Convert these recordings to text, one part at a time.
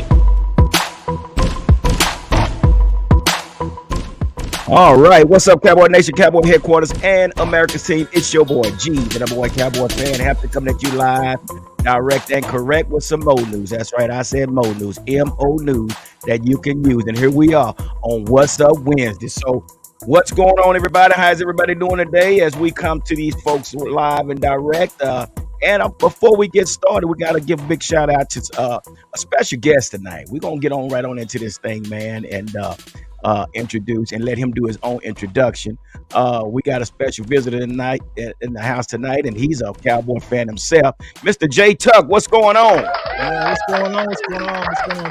right. All right. What's up, Cowboy Nation, Cowboy Headquarters, and America's team? It's your boy, G, the number one Cowboy fan. Happy to come at you live, direct, and correct with some Mo news. That's right. I said Mo news, M-O news that you can use. And here we are on What's Up Wednesday. So what's going on, everybody? How's everybody doing today as we come to these folks live and direct? Before we get started, we got to give a big shout out to a special guest tonight. We're going to get on right on into this thing, man, and introduce and let him do his own introduction. We got a special visitor tonight in the house tonight, and he's a Cowboy fan himself. Mr. J Tuck, what's going on? Yeah, what's going on,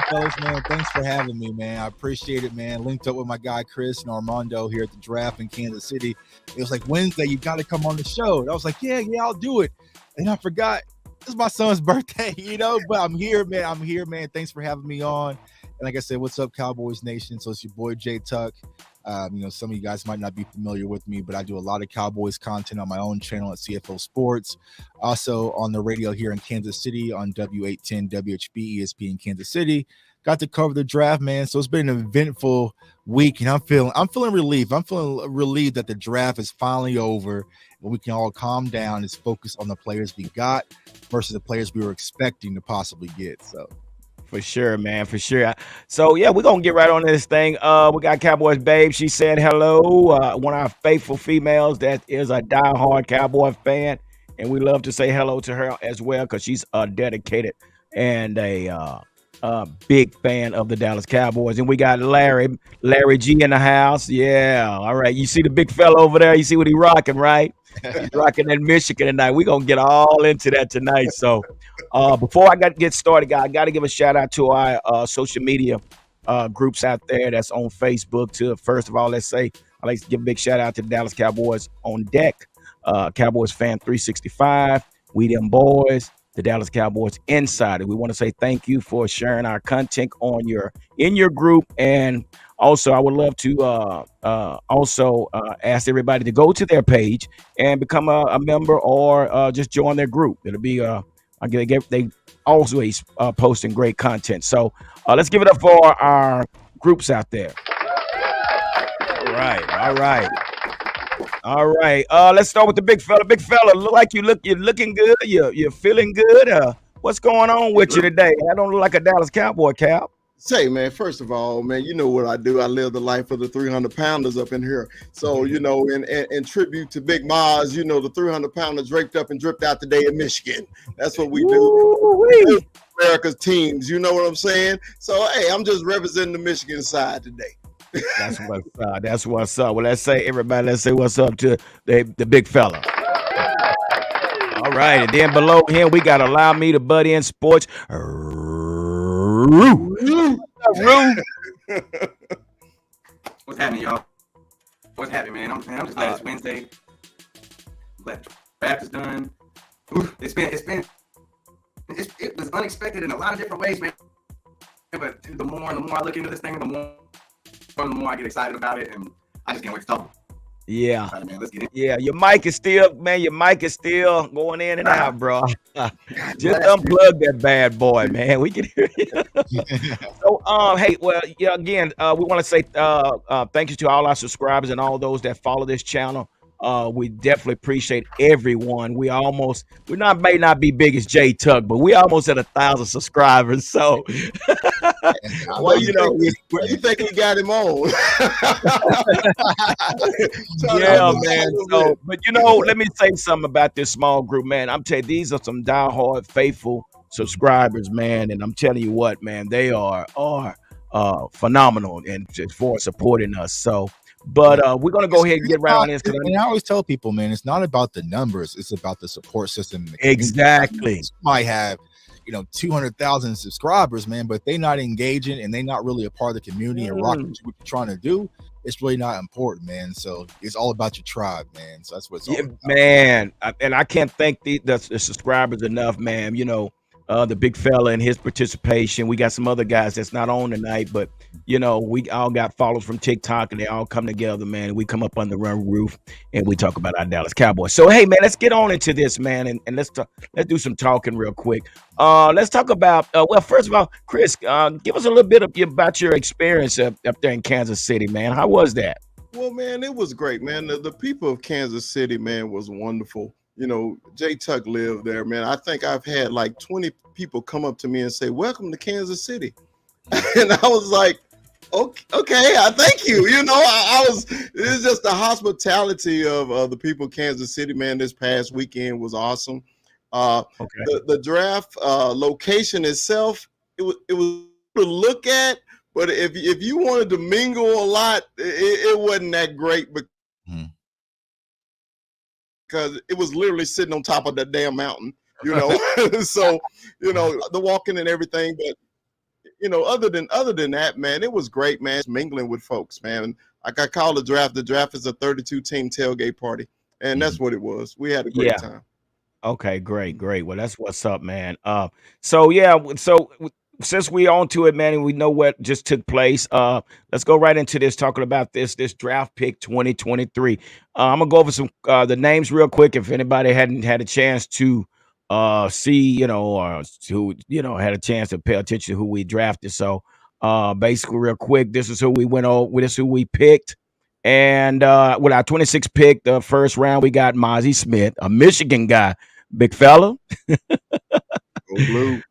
fellas, man? Thanks for having me, man. I appreciate it, man. Linked up with my guy Chris and Armando here at the draft in Kansas City. It was like Wednesday, you got to come on the show. And I was like, yeah, I'll do it. And I forgot it's my son's birthday, but I'm here, man. Thanks for having me on. And like I said, what's up, Cowboys Nation? So it's your boy J Tuck. Some of you guys might not be familiar with me, but I do a lot of Cowboys content on my own channel at CFO Sports. Also on the radio here in Kansas City on W810 WHB ESP in Kansas City. Got to cover the draft, man. So it's been an eventful week, and I'm feeling relieved. I'm feeling relieved that the draft is finally over, and we can all calm down and focus on the players we got versus the players we were expecting to possibly get. So. For sure, man. For sure. So, yeah, we're going to get right on this thing. We got Cowboys Babe. She said hello. One of our faithful females that is a diehard Cowboy fan. And we love to say hello to her as well because she's a dedicated and a big fan of the Dallas Cowboys. And we got Larry G in the house. Yeah. All right. You see the big fella over there? You see what he rocking, right? He's rocking in Michigan tonight. We're going to get all into that tonight. So before I get started, guys, I got to give a shout out to our social media groups out there that's on Facebook too. First of all, I'd like to give a big shout out to the Dallas Cowboys on deck, Cowboys Fan 365, We Them Boys, the Dallas Cowboys Insider. We want to say thank you for sharing our content in your group. And also, I would love to ask everybody to go to their page and become a member or just join their group. It'll be they always posting great content. So let's give it up for our groups out there. All right. Let's start with the big fella. Big fella, you're looking good. You're feeling good. What's going on with you today? I don't look like a Dallas Cowboy, Cal. Say, man, first of all, man, you know what I do. I live the life of the 300-pounders up in here. So, in tribute to Big Maz, the 300-pounder draped up and dripped out today in Michigan. That's what we do. America's teams, you know what I'm saying? So, hey, I'm just representing the Michigan side today. That's what's up. Well, let's say what's up to the big fella. All right, and then below him, we got Allow Me to Butt In Sports. What's happening, y'all? What's happening, man? I'm just glad it's Wednesday. Glad the draft is done. It was unexpected in a lot of different ways, man. But the more I look into this thing, the more I get excited about it, and I just can't wait to talk. Yeah. Right, man, let's get in. Yeah, your mic is still going in and out, bro. Just unplug that bad boy, man. We can hear you. So, hey, well, yeah, again, we want to say thank you to all our subscribers and all those that follow this channel. We definitely appreciate everyone. We may not be big as J Tuck, but we almost at 1,000 subscribers. So, well, you think we got him on? Yeah, man. So, but let me say something about this small group, man. I'm telling you, these are some diehard, faithful subscribers, man. And I'm telling you what, man, they are phenomenal and for supporting us. So. But we're going to go ahead and get right on this. And I always tell people, man, it's not about the numbers. It's about the support system. Exactly. You might have, 200,000 subscribers, man, but they not engaging and they not really a part of the community and rocking what you're trying to do. It's really not important, man. So it's all about your tribe, man. So that's what it's all about. Man. And I can't thank the subscribers enough, man. the big fella and his participation. We got some other guys that's not on tonight, but we all got follows from TikTok, and they all come together, man. We come up under one roof and we talk about our Dallas Cowboys. So hey, man, let's get on into this, man, and let's talk. Let's do some talking real quick. Let's talk about. Well, first of all, Chris, give us a little bit about your experience up there in Kansas City, man. How was that? Well, man, it was great, man. The people of Kansas City, man, was wonderful. Jay Tuck lived there, man. I think I've had like 20 people come up to me and say, "Welcome to Kansas City." And I was like, okay, I thank you. It's just the hospitality of the people of Kansas City, man. This past weekend was awesome. Okay. The draft location itself, it was to look at, but if you wanted to mingle a lot, it wasn't that great because it was literally sitting on top of that damn mountain, So, the walking and everything, but other than that, man, it was great, man. Mingling with folks, man. Like I call the draft is a 32 team tailgate party, and that's what it was. We had a great time. Okay, great. Well, that's what's up, man. So since we on to it, man, and we know what just took place, let's go right into this, talking about this draft pick 2023. I'm gonna go over some the names real quick. If anybody hadn't had a chance to see, or who had a chance to pay attention to who we drafted. So basically, real quick, this is who we went over. This is who we picked. And with our 26th pick, the first round, we got Mozzie Smith, a Michigan guy, big fella. Go blue.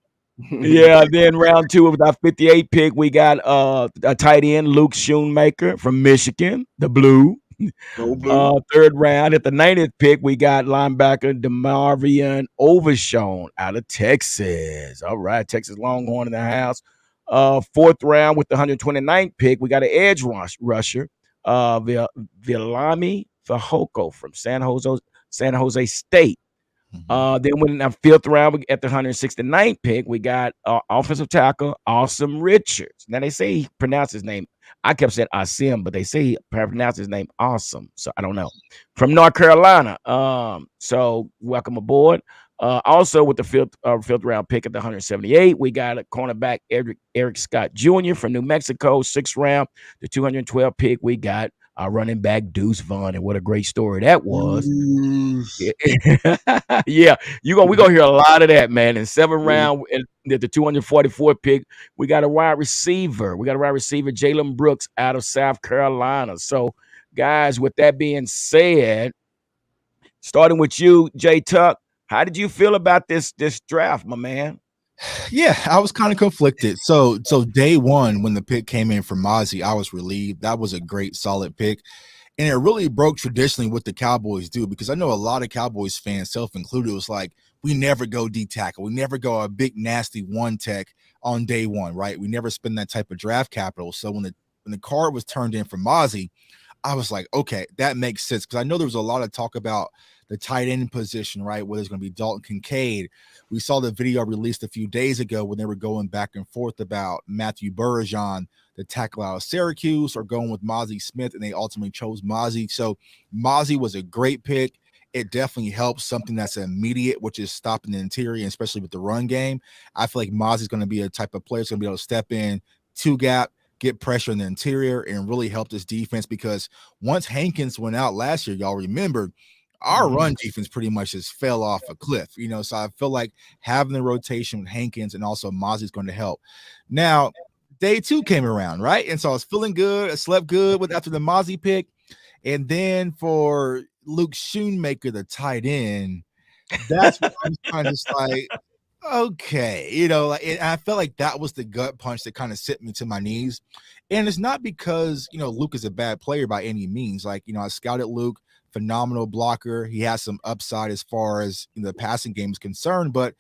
Yeah, then round two with our 58 pick, we got a tight end, Luke Schoonmaker from Michigan, the blue. Go blue. Third round at the 90th pick, we got linebacker DeMarvion Overshown out of Texas. All right, Texas Longhorn in the house. Fourth round with the 129th pick, we got an edge rusher, Vilami Fajoko from San Jose State. Then in the fifth round at the 169th pick, we got offensive tackle Awesome Richards. Now they say he pronounced his name. I kept saying Asim, but they say he pronounced his name Awesome. So I don't know. From North Carolina. So welcome aboard. Also with the fifth round pick at the 178, we got a cornerback Eric Scott Jr. from New Mexico. Sixth round, the 212 pick, we got running back Deuce Vaughn, and what a great story that was. Yeah, we're gonna hear a lot of that, man. In seventh round, at the 244 pick, we got a wide receiver. Jalen Brooks out of South Carolina. So, guys, with that being said, starting with you, Jay Tuck, how did you feel about this draft, my man? Yeah, I was kind of conflicted. So day one, when the pick came in for Mozzie, I was relieved. That was a great, solid pick. And it really broke traditionally what the Cowboys do, because I know a lot of Cowboys fans, self-included, was like, we never go D tackle. We never go a big, nasty one tech on day one, right? We never spend that type of draft capital. So when the card was turned in for Mozzie, I was like, okay, that makes sense. Because I know there was a lot of talk about the tight end position, right? Whether it's going to be Dalton Kincaid. We saw the video released a few days ago when they were going back and forth about Matthew Burrajon, the tackle out of Syracuse, or going with Mozzie Smith, and they ultimately chose Mozzie. So Mozzie was a great pick. It definitely helps something that's immediate, which is stopping the interior, especially with the run game. I feel like Mozzie's going to be a type of player that's going to be able to step in, two gap, get pressure in the interior, and really help this defense, because once Hankins went out last year, y'all remember, our run defense pretty much just fell off a cliff, so I feel like having the rotation with Hankins and also Mozzie's going to help. Now, day two came around, right? And so I was feeling good. I slept good after the Mozzie pick. And then for Luke Schoonmaker, the tight end, that's what I was kind of just like, okay, and I felt like that was the gut punch that kind of sent me to my knees. And it's not because, Luke is a bad player by any means. Like, I scouted Luke, phenomenal blocker. He has some upside as far as the passing game is concerned, but,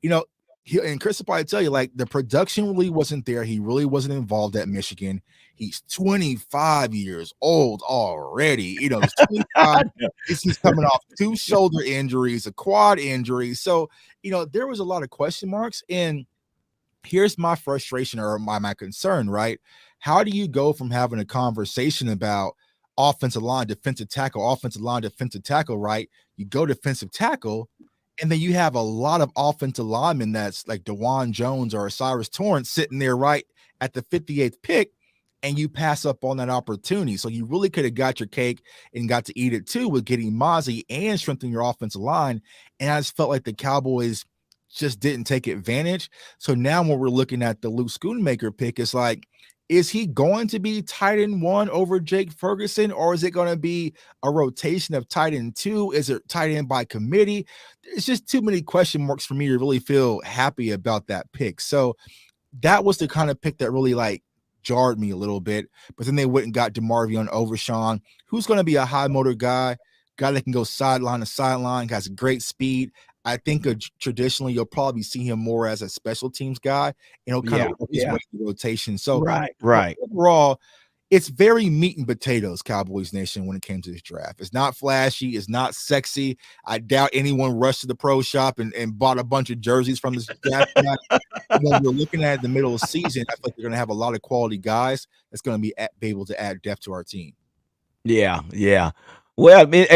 and Chris will probably tell you, like, the production really wasn't there. He really wasn't involved at Michigan. He's 25 years old already. He's 25. He's coming off 2 shoulder injuries, a quad injury. So, there was a lot of question marks. And here's my frustration, or my concern, right? How do you go from having a conversation about offensive line, defensive tackle, right? You go defensive tackle, And then you have a lot of offensive linemen that's like DeJuan Jones or Cyrus Torrance sitting there right at the 58th pick, and you pass up on that opportunity. So you really could have got your cake and got to eat it too with getting Mozzie and strengthening your offensive line. And I just felt like the Cowboys just didn't take advantage. So now when we're looking at the Luke Schoonmaker pick, it's like, is he going to be tight end 1 over Jake Ferguson, or is it going to be a rotation of tight end 2? Is it tight end by committee? There's just too many question marks for me to really feel happy about that pick. So that was the kind of pick that really like jarred me a little bit. But then they went and got DeMarvion Overshawn, who's going to be a high motor guy that can go sideline to sideline, has great speed. I think traditionally you'll probably see him more as a special teams guy, and he'll kind of work his way through rotation. So right. Overall, it's very meat and potatoes, Cowboys Nation, when it came to this draft. It's not flashy. It's not sexy. I doubt anyone rushed to the pro shop and bought a bunch of jerseys from this draft. When we're looking at the middle of the season, I feel like they're going to have a lot of quality guys that's going to be able to add depth to our team. Yeah. Well, I mean,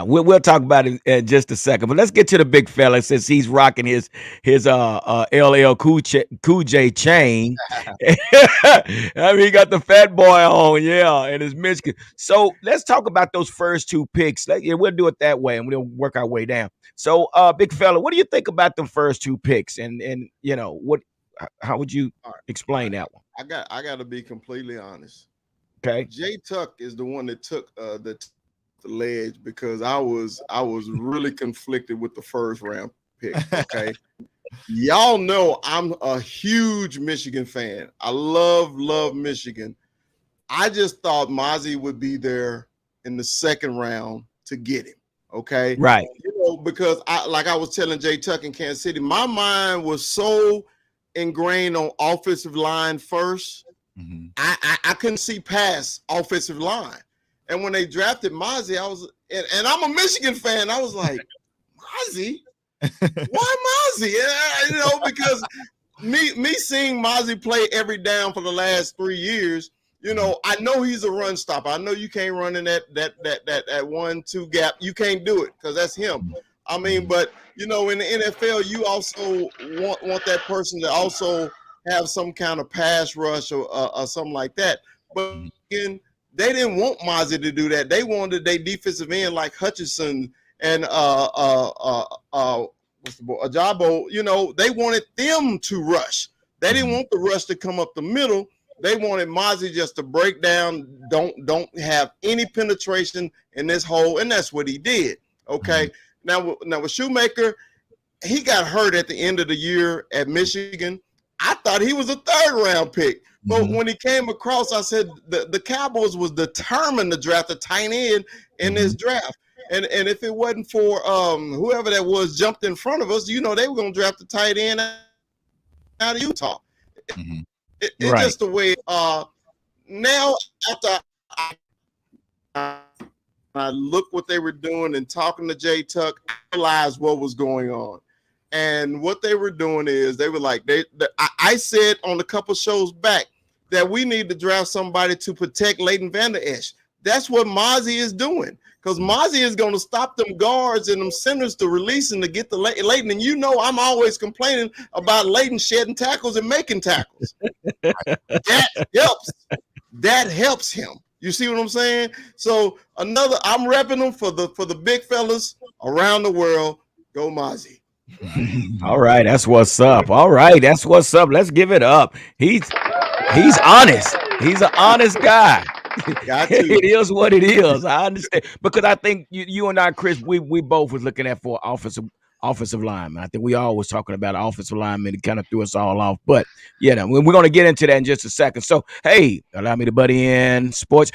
we'll talk about it in just a second, but let's get to the big fella since he's rocking his LL Cool J chain. I mean, he got the fat boy on, and his Michigan. So let's talk about those first 2 picks. We'll do it that way, and we'll work our way down. So, big fella, what do you think about the first 2 picks? And how would you explain that one? I got to be completely honest. Okay. Jay Tuck is the one that took the ledge because I was really conflicted with the first round pick. Okay. Y'all know I'm a huge Michigan fan. I love Michigan. I just thought Mozzie would be there in the second round to get him. Okay. Right. Because I was telling Jay Tuck in Kansas City, my mind was so ingrained on offensive line first. Mm-hmm. I couldn't see past offensive line. And when they drafted Mozzie, and I'm a Michigan fan, I was like, Mozzie? Why Mozzie? Because me seeing Mozzie play every down for the last 3 years, I know he's a run stopper. I know you can't run in that 1-2 gap. You can't do it because that's him. I mean, but in the NFL, you also want that person to also have some kind of pass rush or something like that. But again, they didn't want Mozzie to do that. They wanted their defensive end like Hutchinson and Ajabo. They wanted them to rush. They didn't want the rush to come up the middle. They wanted Mozzie just to break down, don't have any penetration in this hole, and that's what he did. Okay. Now with Shoemaker, he got hurt at the end of the year at Michigan. I thought he was a 3rd round pick. But when he came across, I said the Cowboys was determined to draft a tight end in this draft. And if it wasn't for whoever that was jumped in front of us, they were going to draft a tight end out of Utah. It's just the way. Now, after I looked what they were doing and talking to Jay Tuck, I realized what was going on. And what they were doing is they were like, I said on a couple shows back that we need to draft somebody to protect Leighton Vander Esch. That's what Mozzie is doing, because Mozzie is going to stop them guards and them centers to releasing to get the Leighton. And I'm always complaining about Leighton shedding tackles and making tackles. That helps. That helps him. You see what I'm saying? So I'm repping them for the big fellas around the world. Go Mozzie. All right, that's what's up. Let's give it up. He's honest. He's an honest guy. It is what it is. I understand, because I think you and I, Chris, we both was looking at for offensive lineman. I think we all was talking about offensive lineman. It kind of threw us all off. But we're going to get into that in just a second. So, hey, allow me to buddy in sports.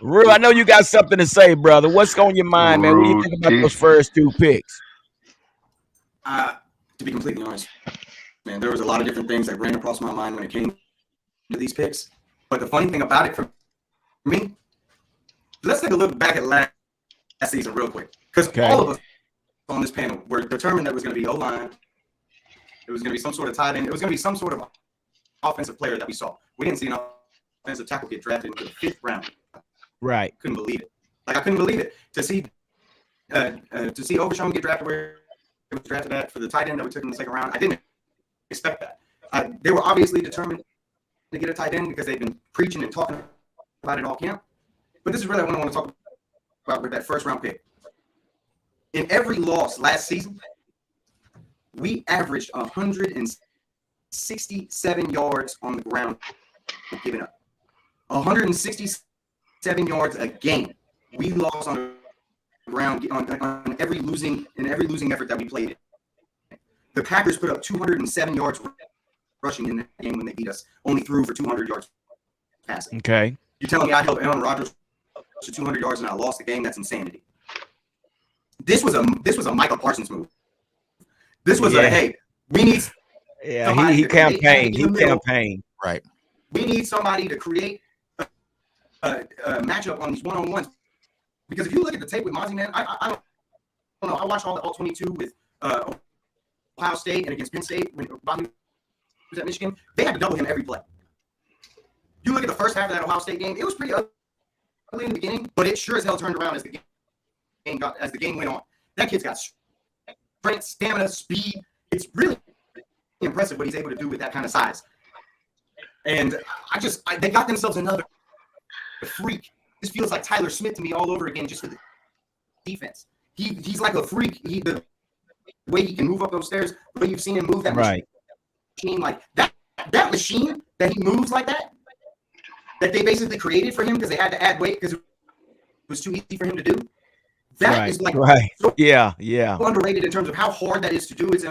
Rue, I know you got something to say, brother. What's on your mind, man? What do you think about those first 2 picks? To be completely honest, man, there was a lot of different things that ran across my mind when it came to these picks. But the funny thing about it for me, let's take a look back at last season real quick, because all of us on this panel were determined that it was going to be O-line. It was going to be some sort of tight end. It was going to be some sort of offensive player that we saw. We didn't see an offensive tackle get drafted into the 5th round. Right. Couldn't believe it. Like I couldn't believe it to see Overshown get drafted where he was drafted at for the tight end that we took in the second round. I didn't expect that. They were obviously determined to get a tight end because they've been preaching and talking about it all camp. But this is really what I want to talk about with that first round pick. In every loss last season, we averaged 167 yards on the ground giving up. 167 yards a game. We lost on the ground on every losing effort that we played in. The Packers put up 207 yards rushing in that game when they beat us. Only threw for 200 yards passing. Okay. You telling me I held Aaron Rodgers to 200 yards and I lost the game? That's insanity. This was a Michael Parsons move. This was a hey, we need. Yeah, he campaigned. He campaigned. Right. We need somebody to create a matchup on these one-on-ones. Because if you look at the tape with Mozzie, man, I don't know. I watched all 22 with Ohio State and against Penn State when Bobby was at Michigan. They had to double him every play. You look at the first half of that Ohio State game; it was pretty ugly in the beginning, but it sure as hell turned around as the game went on. That kid's got strength, stamina, speed. It's really impressive what he's able to do with that kind of size. And they got themselves another freak. This feels like Tyler Smith to me all over again, just for the defense. He's like a freak. The way he can move up those stairs, the way you've seen him move that machine, like that machine that he moves like that they basically created for him because they had to add weight because it was too easy for him to do. That is like so underrated in terms of how hard that is to do. It's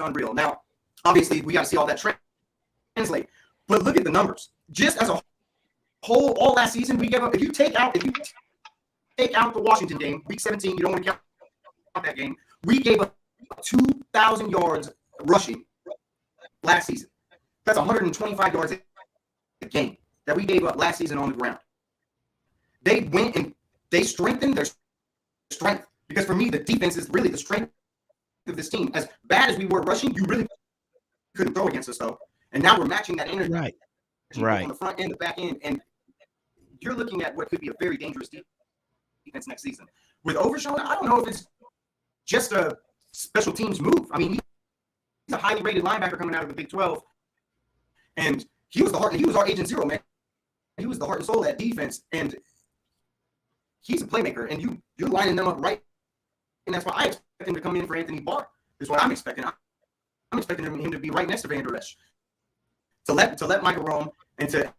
unreal. Now, obviously, we got to see all that translate. But look at the numbers. Just as a whole, all last season, we gave up. If you take out the Washington game, week 17, you don't want to count that game. We gave up 2,000 yards rushing last season. That's 125 yards a game that we gave up last season on the ground. They went and they strengthened their strength. Because for me, the defense is really the strength of this team. As bad as we were rushing, you really couldn't throw against us, though. And now we're matching that energy on the front end, the back end, and you're looking at what could be a very dangerous defense next season. With Overshown, I don't know if it's just a special teams move. I mean, he's a highly rated linebacker coming out of the Big 12, and he was our agent zero, man. He was the heart and soul of that defense, and he's a playmaker, and you're lining them up right, and that's why I expect him to come in for Anthony Barr. Is what I'm expecting. I'm expecting him to be right next to Van Der Esch, to let Michael roam and to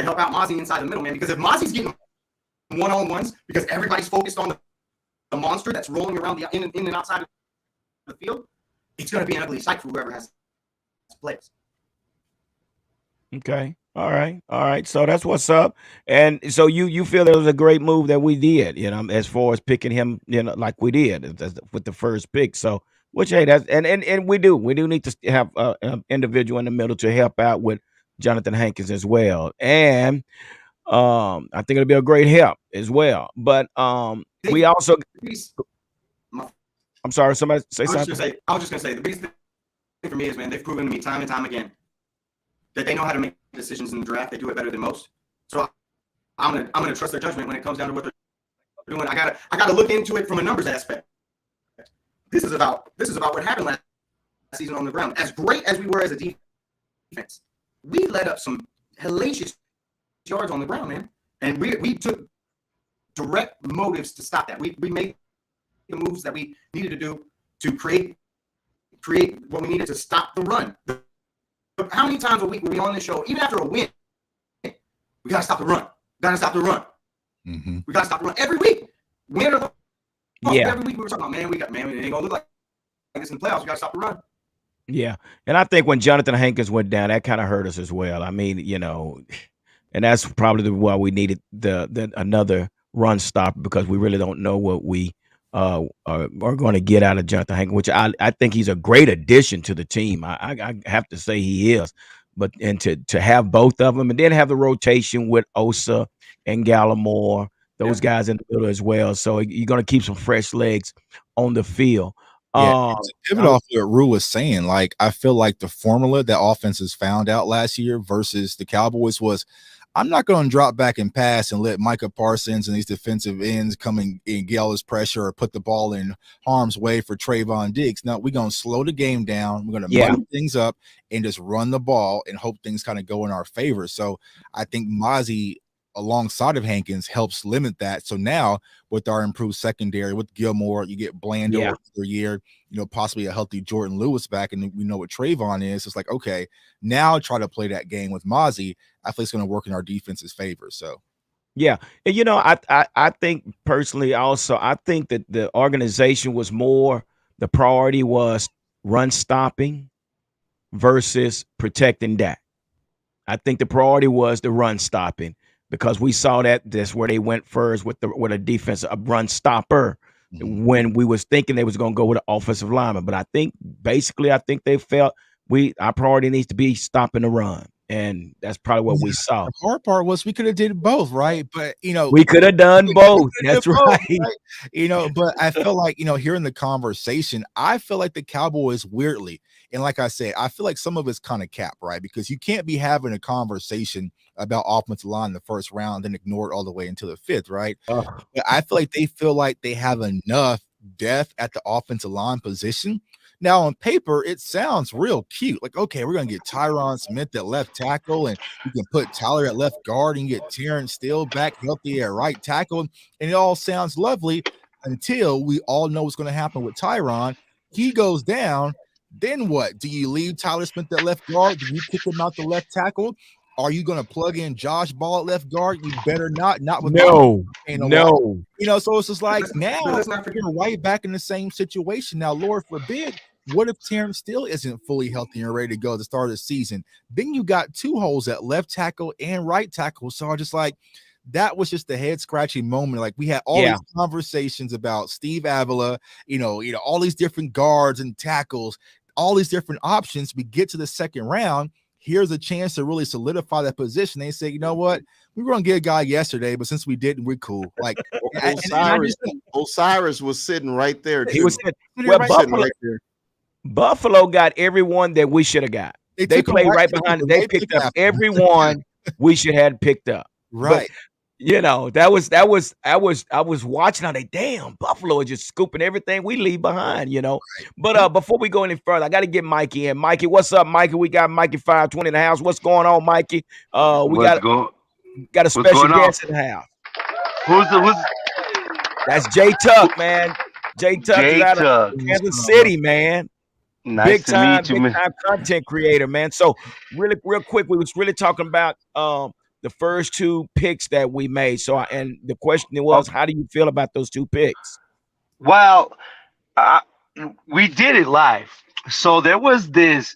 help out Mozzie inside the middle, man. Because if Mozzie's getting one-on-ones because everybody's focused on the monster that's rolling around the in and outside of the field, it's going to be an ugly sight for whoever has plays. Okay. All right. So that's what's up. And so you feel it was a great move that we did, as far as picking him, like we did with the first pick. So, which hey, that's and we do need to have an individual in the middle to help out with Jonathan Hankins as well. And I think it'll be a great help as well. But we also. I'm sorry. Somebody say something. I was just gonna say the biggest thing for me is, man, they've proven to me time and time again that they know how to make decisions in the draft. They do it better than most. So I'm gonna trust their judgment when it comes down to what they're doing. I gotta look into it from a numbers aspect. This is about what happened last season on the ground. As great as we were as a defense, we let up some hellacious yards on the ground, man. And we took direct motives to stop that. We made the moves that we needed to do to create what we needed to stop the run. How many times a week were we on this show, even after a win? We gotta stop the run. Mm-hmm. We gotta stop the run every week. Win or loss, every week we were talking about, it ain't gonna look like this in the playoffs. We gotta stop the run. Yeah, and I think when Jonathan Hankins went down, that kind of hurt us as well. I mean, and that's probably why we needed the another run stopper, because we really don't know what we are going to get out of Jonathan Hankins, which I think he's a great addition to the team. I have to say he is. But to have both of them and then have the rotation with Osa and Gallimore, those guys in the middle as well. So you're going to keep some fresh legs on the field. Yeah, to pivot off what Rue was saying, like I feel like the formula that offenses found out last year versus the Cowboys was, I'm not going to drop back and pass and let Micah Parsons and these defensive ends come and get all this pressure or put the ball in harm's way for Trayvon Diggs. No, we're going to slow the game down. We're going to muddy things up and just run the ball and hope things kind of go in our favor. So I think Mozzie, alongside of Hankins, helps limit that. So now with our improved secondary, with Gilmore, you get Bland over the year, possibly a healthy Jordan Lewis back, and we know what Trayvon is. It's like, okay, now try to play that game with Mozzie. I think it's going to work in our defense's favor. So yeah, and I think personally also, I think that the organization was more, the priority was run stopping versus protecting Dak. I think the priority was the run stopping, because we saw that's where they went first with a defense, a run stopper, when we was thinking they was going to go with an offensive lineman. But I think they felt our priority needs to be stopping the run. And that's probably what we saw. The hard part was we could have did both, right? But we could have done both. That's right. But I feel like hearing the conversation, I feel like the Cowboys weirdly, and like I said, I feel like some of it's kind of cap, right? Because you can't be having a conversation about offensive line in the first round and ignore it all the way into the fifth, right? But I feel like they have enough depth at the offensive line position. Now, on paper, it sounds real cute. Like, okay, we're going to get Tyron Smith at left tackle, and you can put Tyler at left guard, and get Terrence Steele back healthy at right tackle. And it all sounds lovely until we all know what's going to happen with Tyron. He goes down. Then what? Do you leave Tyler Smith at left guard? Do you kick him out the left tackle? Are you going to plug in Josh Ball at left guard? You better not with no. So it's just like now you're right back in the same situation. Now, Lord forbid, what if Terrence Steele isn't fully healthy and ready to go at the start of the season? Then you got two holes at left tackle and right tackle. So I'm just like, that was just a head scratching moment. Like, we had all these conversations about Steve Avila, all these different guards and tackles, all these different options. We get to the second round. Here's a chance to really solidify that position. They say, you know what? We were going to get a guy yesterday, but since we didn't, we're cool. Like, Osiris was sitting right there. He was sitting right there. Buffalo got everyone that we should have got. They played right behind it. They picked up everyone we should have picked up. Right. But, I was watching how they, damn, Buffalo is just scooping everything we leave behind, But before we go any further, I got to get Mikey in. Mikey, what's up, Mikey? We got Mikey 520 in the house. What's going on, Mikey? We got a special guest in the house. Who's That's Jay Tuck, man. Jay Tuck is out of Kansas City, man. Nice big time to content creator, man. So real quick, we was really talking about the first two picks that we made. So and the question was, how do you feel about those two picks? Well, we did it live, so there was this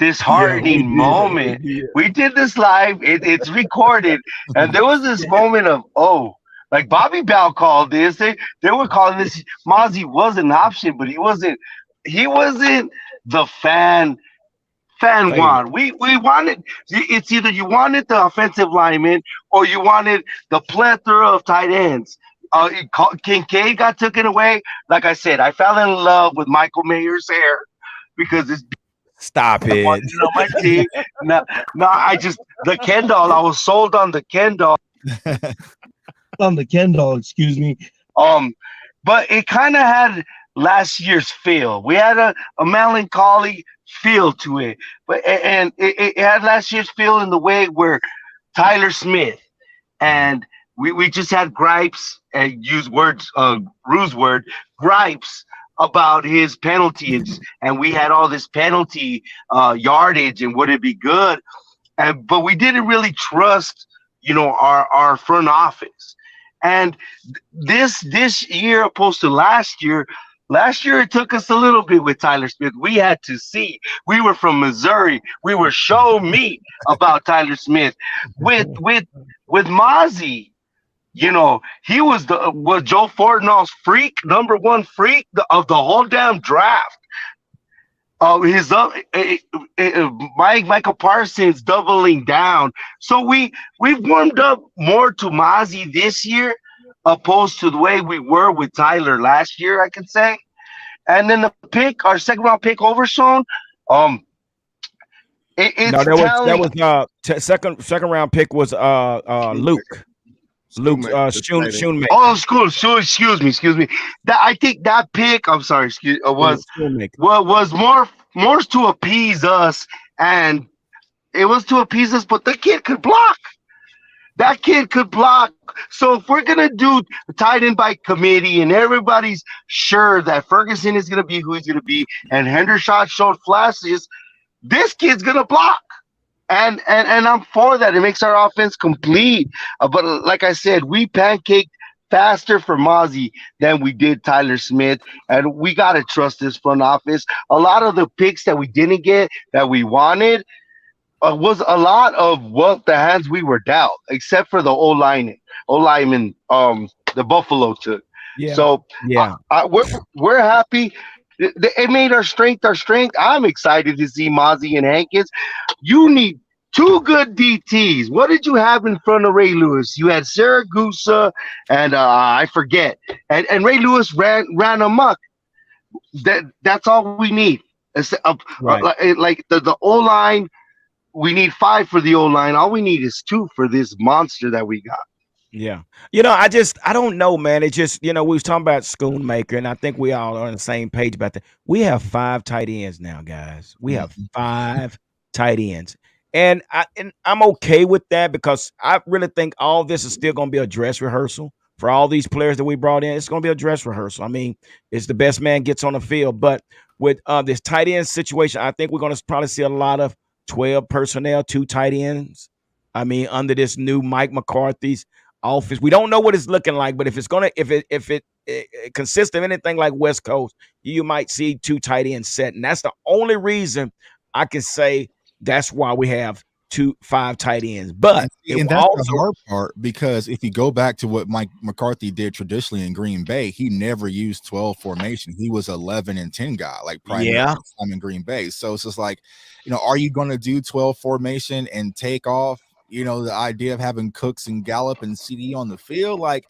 heartening moment. Yeah. We did this live. It's recorded, and there was this moment of like Bobby Bell called this. They were calling this. Mozzie was an option, but he wasn't the fan want. We wanted, it's either you wanted the offensive lineman or you wanted the plethora of tight ends. Kincaid got taken away. Like I said, I fell in love with Michael Mayer's hair because it's stop it. On my team. No, the Ken doll. I was sold on the Ken doll. On the Ken doll, excuse me. But it kind of had last year's feel. We had a melancholy feel to it, but it had last year's feel in the way where Tyler Smith and we just had gripes and use words, Rue's word, gripes about his penalties, and we had all this penalty yardage and would it be good, but we didn't really trust our front office. And this year opposed to last year it took us a little bit with Tyler Smith. We had to see. We were from Missouri. We were show me about Tyler Smith. With Mozzie, he was Joe Fortinall's freak, number one freak of the whole damn draft. Michael Parsons doubling down. So we've warmed up more to Mozzie this year, opposed to the way we were with Tyler last year, I could say. And then our second round pick, Overshown, No, It's that talent. was second round pick was Schoonmaker. Luke Schoonmaker, the tight end. Shoemaker. Oh, school. So excuse me. That I think that pick. I'm sorry. Yeah, Shoemaker. Was more to appease us, and it was to appease us. But the kid could block. That kid could block. So if we're gonna do tight end by committee, and everybody's sure that Ferguson is gonna be who he's gonna be, and Hendershot showed flashes, this kid's gonna block. And I'm for that. It makes our offense complete. But like I said, we pancaked faster for Mozzie than we did Tyler Smith, and we gotta trust this front office. A lot of the picks that we didn't get that we wanted was a lot of what the hands we were dealt, except for the O lineman, the Buffalo took. Yeah, So yeah. we're happy. It made our strength our strength. I'm excited to see Mozzie and Hankins. You need two good DTs. What did you have in front of Ray Lewis? You had Saragusa and I forget. And Ray Lewis ran amok. That's all we need. Right. Like the O line, we need 5 for the O line. All we need is 2 for this monster that we got. Yeah. I don't know, man. It just, we was talking about Schoonmaker, and I think we all are on the same page about that. We have 5 tight ends now, guys. We have 5 tight ends. And I'm okay with that because I really think all this is still going to be a dress rehearsal for all these players that we brought in. It's going to be a dress rehearsal. I mean, it's the best man gets on the field. But with this tight end situation, I think we're going to probably see a lot of 12 personnel, 2 tight ends. I mean, under this new Mike McCarthy's offense. We don't know what it's looking like, but if it consists of anything like West Coast, you might see 2 tight ends set. And that's the only reason I can say that's why we have 5 tight ends. But and that's the hard part, because if you go back to what Mike McCarthy did traditionally in Green Bay, he never used 12 formation. He was 11 and 10 guy, like primarily time in Green Bay. So it's just like, are you going to do 12 formation and take off, the idea of having Cooks and Gallup and CD on the field? Like,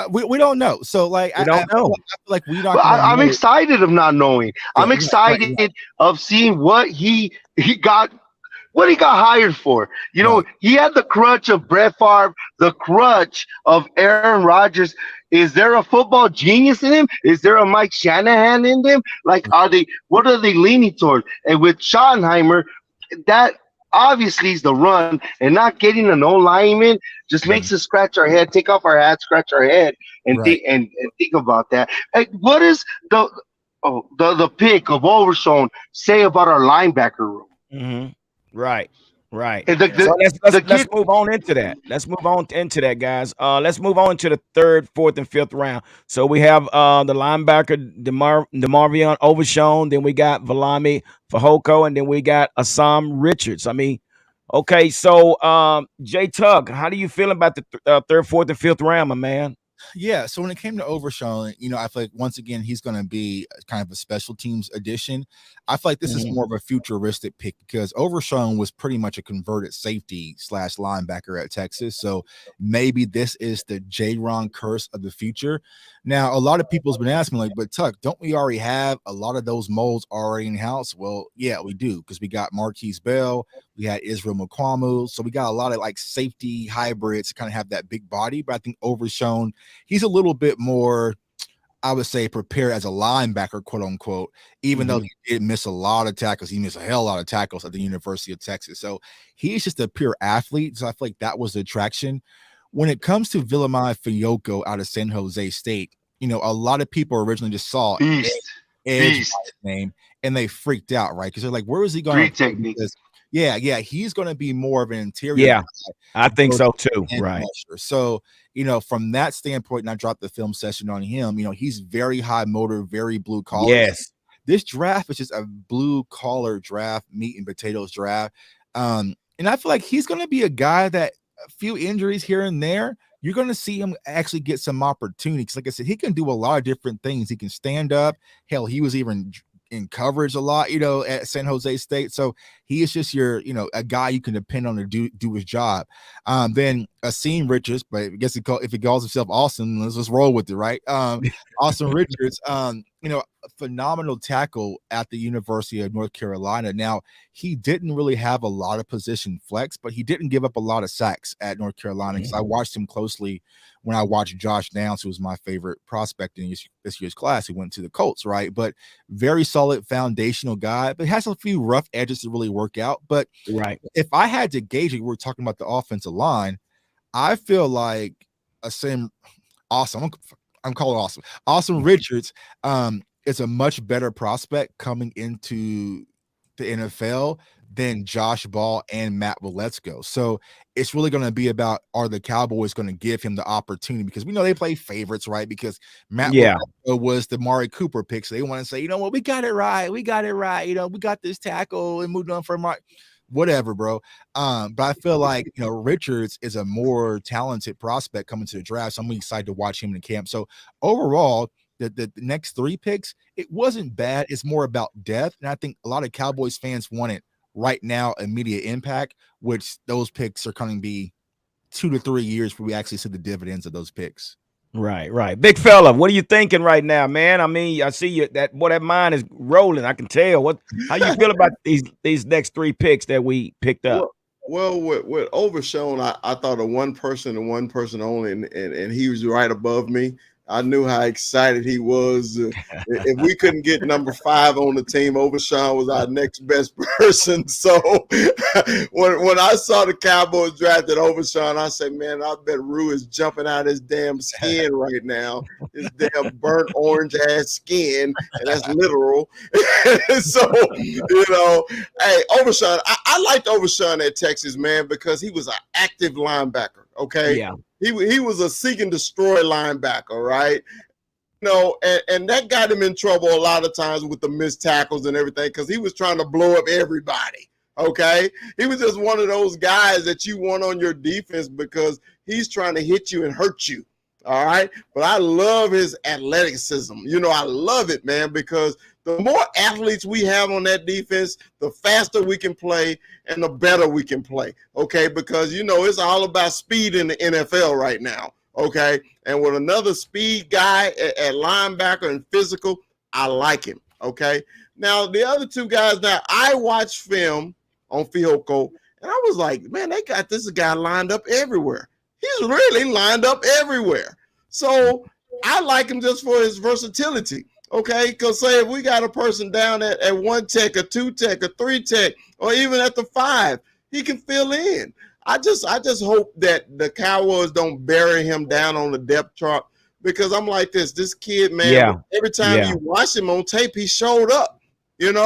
we don't know. So like, I don't know. I feel like we don't. I'm excited of not knowing. I'm excited of seeing what he got. What he got hired for. He had the crutch of Brett Favre, the crutch of Aaron Rodgers. Is there a football genius in him? Is there a Mike Shanahan in them? Like, what are they leaning toward? And with Schottenheimer, that obviously is the run, and not getting an O lineman just makes us scratch our head, take off our hat, scratch our head, and think about that. Like, what is the pick of Overshown say about our linebacker room? Mm-hmm. Right. So let's move on into that. Let's move on into that, guys. Let's move on to the 3rd, 4th, and 5th round. So we have the linebacker DeMarvion Overshown. Then we got Valami Fehoko, and then we got Assam Richards. I mean, okay. So Jay Tug, how do you feel about the 3rd, 4th, and 5th round, my man? Yeah, so when it came to Overshown, I feel like once again he's going to be kind of a special teams addition. I feel like this is more of a futuristic pick because Overshown was pretty much a converted safety / linebacker at Texas. So maybe this is the J-Ron curse of the future. Now, a lot of people's been asking like, but Tuck, don't we already have a lot of those molds already in house? Well, yeah, we do, because we got Marquise Bell, we had Israel Mukuamu, so we got a lot of like safety hybrids kind of have that big body. But I think Overshown, he's a little bit more, I would say, prepared as a linebacker, quote unquote, even though he did miss a lot of tackles. He missed a hell of a lot of tackles at the University of Texas. So he's just a pure athlete. So I feel like that was the attraction. When it comes to Villamai Fiyoko out of San Jose State, a lot of people originally just saw Edge name and they freaked out, right? Because they're like, where is he going to? Yeah, he's going to be more of an interior. Yeah, I think so too. Right. Rusher. So, from that standpoint, and I dropped the film session on him, he's very high motor, very blue collar. Yes. This draft is just a blue collar draft, meat and potatoes draft. And I feel like he's going to be a guy that a few injuries here and there, you're going to see him actually get some opportunities. Like I said, he can do a lot of different things. He can stand up. Hell, he was even in coverage a lot, at San Jose State. So he is just your, a guy you can depend on to do his job. Then Asim Richards, but I guess if he calls himself Austin, let's just roll with it, right? Austin Richards, a phenomenal tackle at the University of North Carolina. Now, he didn't really have a lot of position flex, but he didn't give up a lot of sacks at North Carolina, because I watched him closely when I watched Josh Downs, who was my favorite prospect in this year's class. He went to the Colts, right? But very solid foundational guy, but has a few rough edges to really work out. But Right. if I had to gauge it, we're talking about the offensive line, I feel like I'm calling Awesome. Awesome Richards is a much better prospect coming into the NFL than Josh Ball and Matt Waletzko. So it's really going to be about, are the Cowboys going to give him the opportunity? Because we know they play favorites, right? Because Matt Waletzko was the Mari Cooper pick. So they want to say, you know what, we got it right. We got it right. We got this tackle and moved on for Mari. Whatever, bro. But I feel like Richards is a more talented prospect coming to the draft, so I'm excited to watch him in camp. So overall, the next 3 picks, it wasn't bad. It's more about depth, and I think a lot of Cowboys fans want it right now, immediate impact, which those picks are going to be 2 to 3 years before we actually see the dividends of those picks. Right. Big fella, what are you thinking right now, man? I mean, I see you that mind is rolling. I can tell. How you feel about these next 3 picks that we picked up? Well, with Overshown, I thought of one person and one person only, and he was right above me. I knew how excited he was. If we couldn't get number 5 on the team, Overshown was our next best person. So when I saw the Cowboys drafted Overshown, I said, man, I bet Rue is jumping out his damn skin right now. His damn burnt orange ass skin, and that's literal. So, hey, Overshown, I liked Overshown at Texas, man, because he was an active linebacker. Okay. Yeah. He was a seek and destroy linebacker, right? And that got him in trouble a lot of times with the missed tackles and everything, because he was trying to blow up everybody. Okay. He was just one of those guys that you want on your defense because he's trying to hit you and hurt you. All right. But I love his athleticism. I love it, man, because the more athletes we have on that defense, the faster we can play and the better we can play. Okay. Because, it's all about speed in the NFL right now. Okay. And with another speed guy at linebacker and physical, I like him. Okay. Now, the other 2 guys, now I watched film on Fiocco, and I was like, man, they got this guy lined up everywhere. He's really lined up everywhere. So I like him just for his versatility. Okay, because say if we got a person down at 1 tech, a 2 tech, a 3 tech, or even at the 5, he can fill in. I just hope that the Cowboys don't bury him down on the depth chart, because I'm like this kid, man. Every time you watch him on tape, he showed up, and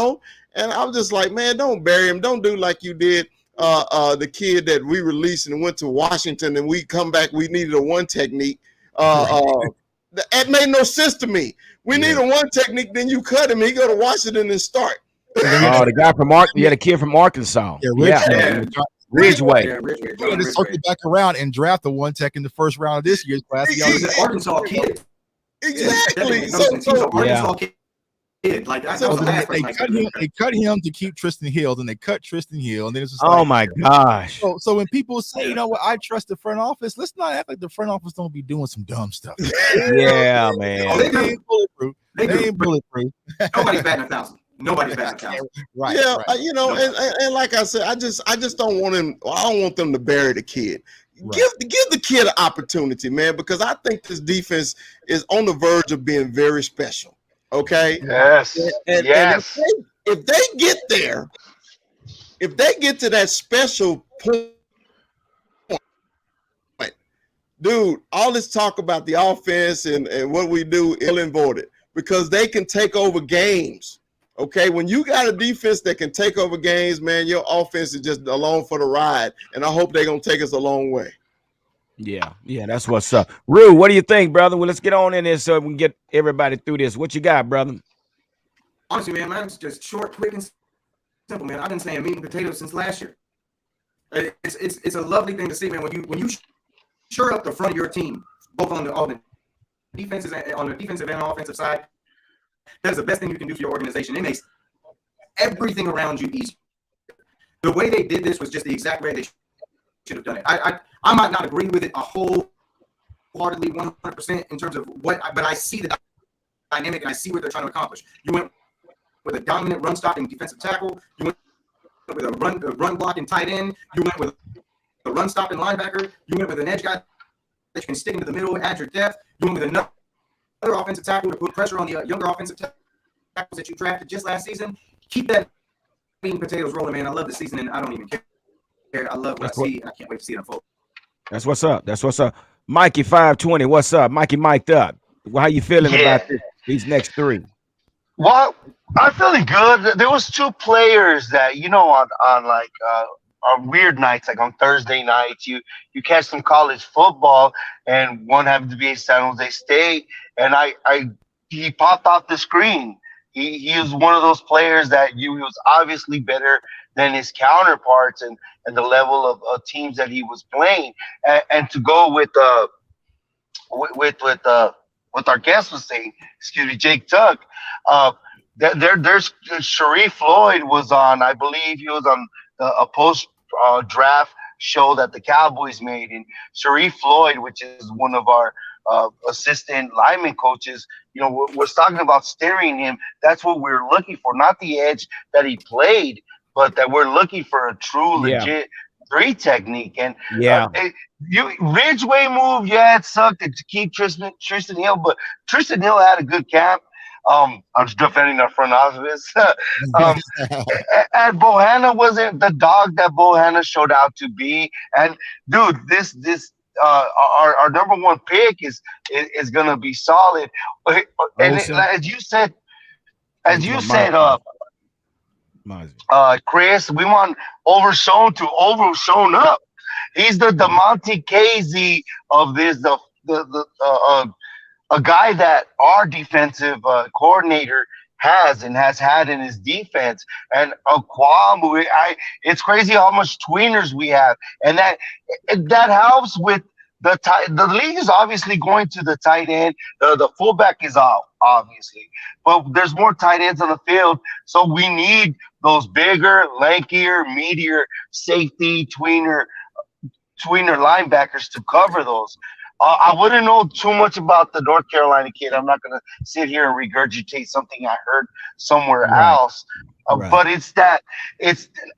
I'm just like, man, don't bury him. Don't do like you did the kid that we released and went to Washington, and we come back, we needed a 1 technique. That made no sense to me. We need a 1 technique, then you cut him, he go to Washington and start. Oh, the guy from the kid from Arkansas. Ridgeway. Just circle back around and draft the 1 tech in the first round of this year's class. He's an Arkansas kid. Exactly. Arkansas kid. Like they cut him to keep Tristan Hill, then they cut Tristan Hill, and then it's just oh my gosh. So when people say, what, I trust the front office, let's not act like the front office don't be doing some dumb stuff. Yeah, man. They ain't bulletproof. They ain't bulletproof. Nobody's batting 1,000. Nobody's batting 1,000. Right. Yeah, right. And like I said, I just don't want him. I don't want them to bury the kid. Right. Give the kid an opportunity, man, because I think this defense is on the verge of being very special. Okay. Yes. And if they get there, if they get to that special point, dude, all this talk about the offense and what we do is voided, because they can take over games. Okay, when you got a defense that can take over games, man, your offense is just along for the ride, and I hope they're gonna take us a long way. Yeah, that's what's up. Rue, what do you think, brother? Well, let's get on in there so we can get everybody through this. What you got, brother? Honestly, man, mine's just short, quick, and simple, man. I've been saying meat and potatoes since last year. It's a lovely thing to see, man. When you shore up the front of your team, both on the defensive and offensive side, that is the best thing you can do for your organization. It makes everything around you easier. The way they did this was just the exact way they should have done it. I might not agree with it a wholeheartedly 100% in terms of what, but I see the dynamic, and I see what they're trying to accomplish. You went with a dominant run stopping defensive tackle. You went with a run blocking tight end. You went with a run stopping linebacker. You went with an edge guy that you can stick into the middle, add your depth. You went with another offensive tackle to put pressure on the younger offensive tackles that you drafted just last season. Keep that meat and potatoes rolling, man. I love the season, and I don't even care. I love what I see, and I can't wait to see it unfold. That's what's up. That's what's up. Mikey 520, what's up? Mikey mic'd up. How you feeling about these next three? Well, I'm feeling good. There was two players that, on like on weird nights, like on Thursday nights, you catch some college football, and one happened to be San Jose State, and he popped off the screen. He was one of those players that he was obviously better than his counterparts and the level of teams that he was playing, and to go with what our guest was saying, excuse me, Jake Tuck. There's Sharif Floyd was on, I believe he was on a post draft show that the Cowboys made, and Sharif Floyd, which is one of our assistant lineman coaches, was talking about steering him. That's what we're looking for, not the edge that he played, but that we're looking for a true legit three technique. And Ridgeway move, it sucked to keep Tristan Hill, but Tristan Hill had a good camp. I'm just defending our front office. And Bohanna wasn't the dog that Bohanna showed out to be. And dude, this our number one pick is gonna be solid. And as you said, Chris, we want overshown to overshown up. He's the DeMonte Casey of this, a guy that our defensive coordinator has had in his defense. And Akwamu, it's crazy how much tweeners we have, and that helps with the league is obviously going to the tight end. The fullback is out, obviously, but there's more tight ends on the field, so we need those bigger, lankier, meatier safety tweener linebackers to cover those. I wouldn't know too much about the North Carolina kid. I'm not going to sit here and regurgitate something I heard somewhere else. But it's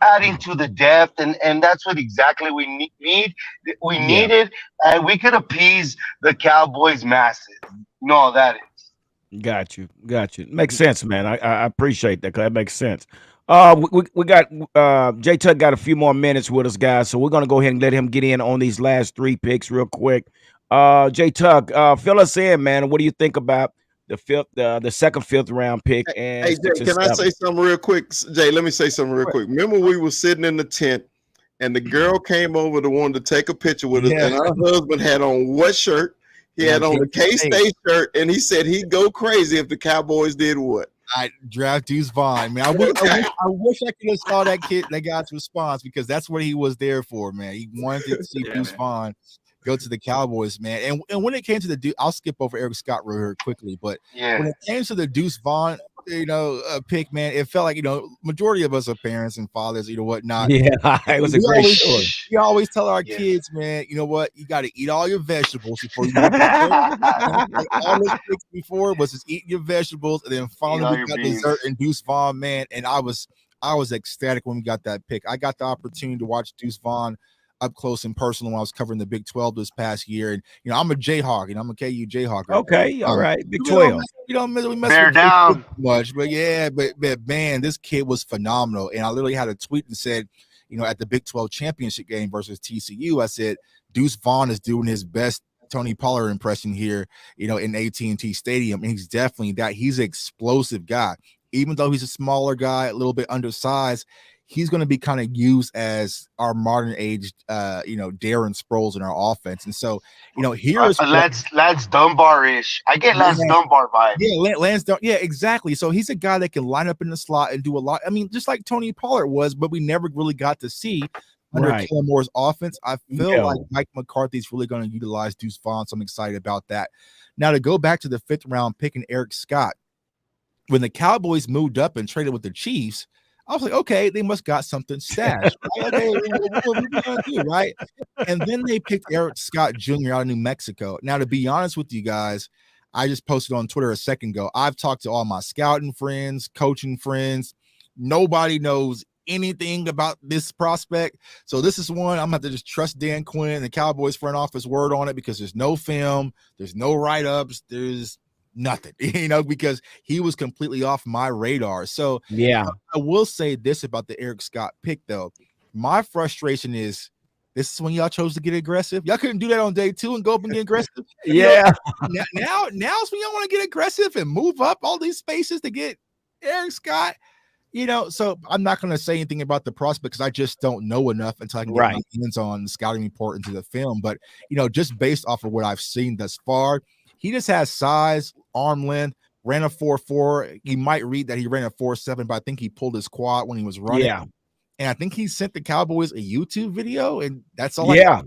adding to the depth, and that's what exactly we need. We need it, and we could appease the Cowboys masses. No, that is. Got you. Makes sense, man. I appreciate that, because that makes sense. We got J Tuck got a few more minutes with us, guys, so we're gonna go ahead and let him get in on these last three picks real quick. J Tuck, fill us in, man. What do you think about the second, fifth round pick? And hey, Jay, can I say something real quick? Jay, let me say something real quick. Remember, we were sitting in the tent, and the girl came over to want to take a picture with us, and our husband had on what shirt? He had on the K-State shirt, and he said he'd go crazy if the Cowboys did what? I draft Deuce Vaughn, man. I wish I could have saw that guy's response, because that's what he was there for, man. He wanted to see Deuce Vaughn go to the Cowboys, man. And when it came to the Deuce, I'll skip over Eric Scott real here quickly, but when it came to the Deuce Vaughn, pick, man, it felt like, majority of us are parents and fathers, whatnot. Yeah, it was a great story. We always tell our kids, man, you know what? You got to eat all your vegetables before you get dessert. All those picks before was just eating your vegetables, and then finally we got dessert and Deuce Vaughn, man. And I was ecstatic when we got that pick. I got the opportunity to watch Deuce Vaughn up close and personal when I was covering the Big 12 this past year. And, I'm a Jayhawk, and I'm a KU Jayhawk. Okay, all right, Big 12. You don't really mess Bear with down much, but man, this kid was phenomenal. And I literally had a tweet and said, at the Big 12 championship game versus TCU, I said, Deuce Vaughn is doing his best Tony Pollard impression here, in AT&T Stadium. And he's definitely that. He's an explosive guy. Even though he's a smaller guy, a little bit undersized, he's going to be kind of used as our modern age, Darren Sproles in our offense. And so, here's Lance Dunbar-ish. I get Lance Dunbar vibes. Yeah, Lance Dunbar. Yeah, exactly. So he's a guy that can line up in the slot and do a lot. I mean, just like Tony Pollard was, but we never really got to see under Kellen Moore's offense. I feel like Mike McCarthy's really going to utilize Deuce Vaughn, so I'm excited about that. Now, to go back to the fifth round pick and Eric Scott, when the Cowboys moved up and traded with the Chiefs, I was like, okay, they must got something stashed. Right? Okay, what are we gonna do, right? And then they picked Eric Scott Jr. out of New Mexico. Now, to be honest with you guys, I just posted on Twitter a second ago. I've talked to all my scouting friends, coaching friends. Nobody knows anything about this prospect. So this is one I'm gonna have to just trust Dan Quinn and the Cowboys front office word on it, because there's no film, there's no write-ups, there's nothing, because he was completely off my radar. So Yeah. I will say this about the Eric Scott pick, though. My frustration is this is when y'all chose to get aggressive. Y'all couldn't do that on day 2 and go up and get aggressive. Yeah. Now's when y'all want to get aggressive and move up all these spaces to get Eric Scott. So I'm not going to say anything about the prospect because I just don't know enough until I can get my hands on the scouting report into the film. But, just based off of what I've seen thus far, he just has size, arm length, ran a 4.4. You might read that he ran a 4.7, but I think he pulled his quad when he was running. Yeah. And I think he sent the Cowboys a YouTube video, and that's all. Yeah.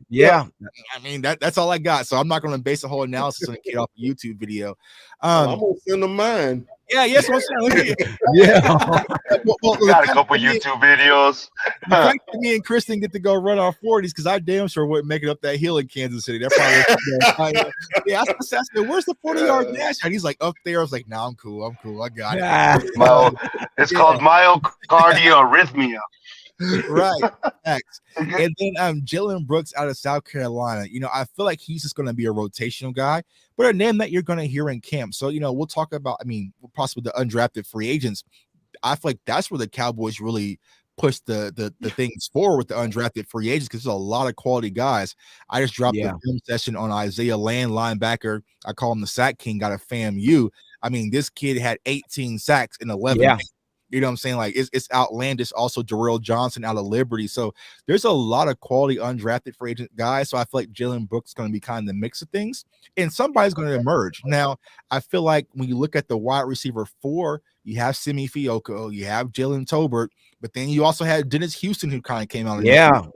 I mean, that's all I got. So I'm not going to base a whole analysis on a kid off a YouTube video. I'm gonna send him mine. Yeah, yes, I'm saying. Yeah. Got a couple YouTube videos. The fact that me and Kristen get to go run our 40s, because I damn sure wouldn't make it up that hill in Kansas City. They're probably yeah. I said, where's the 40-yard dash? And he's like, up there. I was like, no, I'm cool. I got it. It's called myocardial arrhythmia. Right. And then Jalen Brooks out of South Carolina. I feel like he's just going to be a rotational guy, but a name that you're going to hear in camp. So, we'll talk about, possibly the undrafted free agents. I feel like that's where the Cowboys really push the things forward with the undrafted free agents, because there's a lot of quality guys. I just dropped a film session on Isaiah Land, linebacker. I call him the sack king out of FAMU. This kid had 18 sacks in 11 games. You know what I'm saying? Like, it's outlandish. Also, Darrell Johnson out of Liberty. So there's a lot of quality undrafted free agent guys. So I feel like Jalen Brooks is going to be kind of the mix of things, and somebody's going to emerge. Now, I feel like when you look at the wide receiver 4, you have Simi Fioco, you have Jalen Tolbert, but then you also had Dennis Houston, who kind of came out.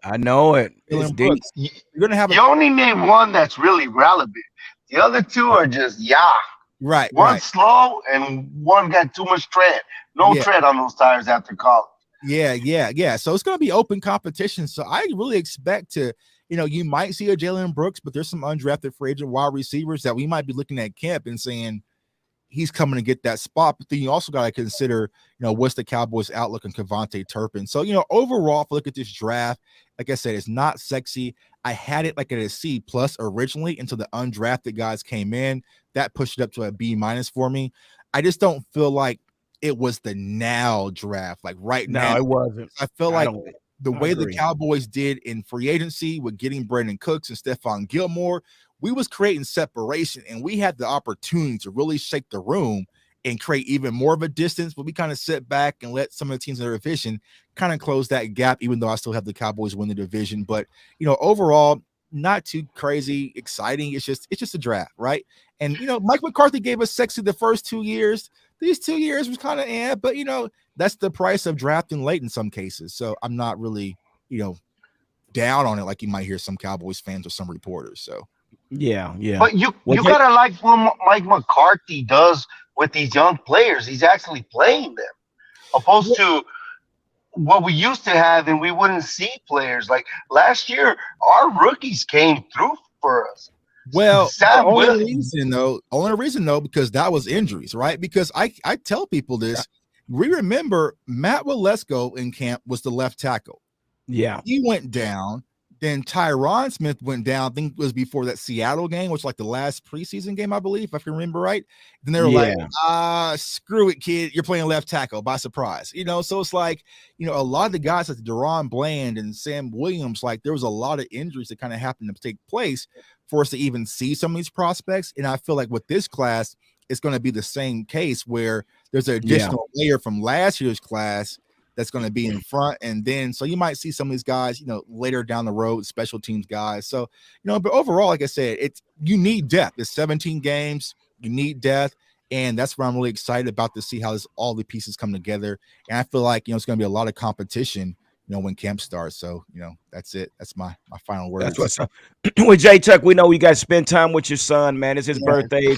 I know it. It's deep. You're going to have only name one that's really relevant. The other 2 are just right. One slow and one got too much tread. No tread on those tires after college. Yeah. So it's going to be open competition. So I really expect to, you might see a Jalen Brooks, but there's some undrafted free agent wide receivers that we might be looking at camp and saying he's coming to get that spot. But then you also got to consider, what's the Cowboys' outlook on Kevontae Turpin. So, overall, if you look at this draft, like I said, it's not sexy. I had it like at a C+ originally until the undrafted guys came in. That pushed it up to a B- for me. I just don't feel like it was the now draft, like right now. No, it wasn't. I feel like the way the Cowboys did in free agency with getting Brandon Cooks and Stephon Gilmore, we was creating separation, and we had the opportunity to really shake the room and create even more of a distance, but we kind of sit back and let some of the teams in the division kind of close that gap, even though I still have the Cowboys win the division. But, overall, not too crazy exciting. It's just a draft, right? And, Mike McCarthy gave us sexy the first 2 years. These 2 years was kind of but that's the price of drafting late in some cases. So I'm not really, down on it like you might hear some Cowboys fans or some reporters. So yeah. But you gotta like what Mike McCarthy does with these young players. He's actually playing them, opposed to what we used to have, and we wouldn't see players like last year. Our rookies came through for us. Well, only reason though, because that was injuries, right? Because I tell people this. We remember Matt Walesko in camp was the left tackle. Yeah. He went down. Then Tyron Smith went down. I think it was before that Seattle game, which was like the last preseason game, I believe, if I can remember right. Then they were like, screw it, kid. You're playing left tackle by surprise. So it's like, a lot of the guys like Deron Bland and Sam Williams, like there was a lot of injuries that kind of happened to take place for us to even see some of these prospects. And I feel like with this class, it's going to be the same case where there's an additional layer from last year's class that's going to be in front. And then, so you might see some of these guys, later down the road, special teams guys. So, but overall, like I said, you need depth. It's 17 games. You need depth. And that's what I'm really excited about to see how all the pieces come together. And I feel like, it's going to be a lot of competition, when camp starts. So, that's it. That's my final word. That's what's up. With J Tuck, we know you guys spend time with your son, man. It's his birthday.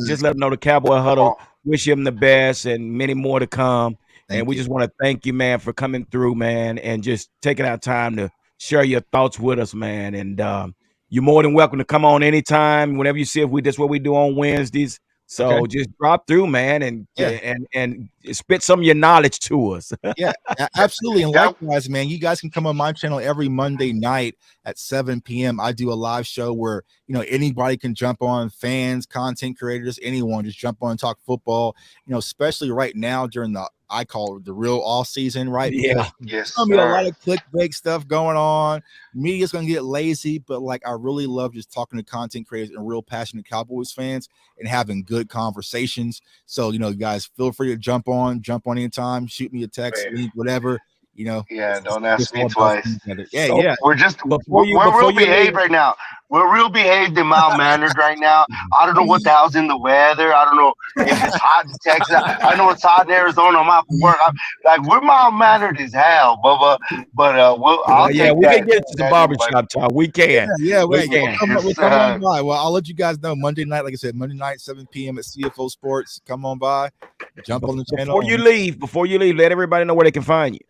Just let him know the Cowboy Huddle. Wish him the best and many more to come. And we just want to thank you, man, for coming through, man, and just taking our time to share your thoughts with us, man. And you're more than welcome to come on anytime. Whenever you see if that's what we do on Wednesdays. So just drop through, man, and Yeah. and spit some of your knowledge to us. Yeah, absolutely. And likewise, man, you guys can come on my channel every Monday night at 7 p.m. I do a live show where, anybody can jump on, fans, content creators, anyone, just jump on and talk football, especially right now during I call it the real off season, right? Yeah. Yes, There's gonna be a lot of clickbait stuff going on. Media's gonna get lazy, but I really love just talking to content creators and real passionate Cowboys fans and having good conversations. So, you guys feel free to jump on anytime, shoot me a text, link, whatever. Yeah, don't ask me twice. Yeah, So, yeah. We're real behaved right now. We're real behaved and mild mannered right now. I don't know what the hell's in the weather. I don't know if it's hot in Texas. I know it's hot in Arizona. I'm out for work. We're mild mannered as hell, Bubba. But I'll take we that. can get to the barbershop talk. We can. Yeah, we can. We'll come on by. Well, I'll let you guys know Monday night, like I said, Monday night, 7 p.m. at CFO Sports. Come on by, jump on the channel. Before you leave, let everybody know where they can find you.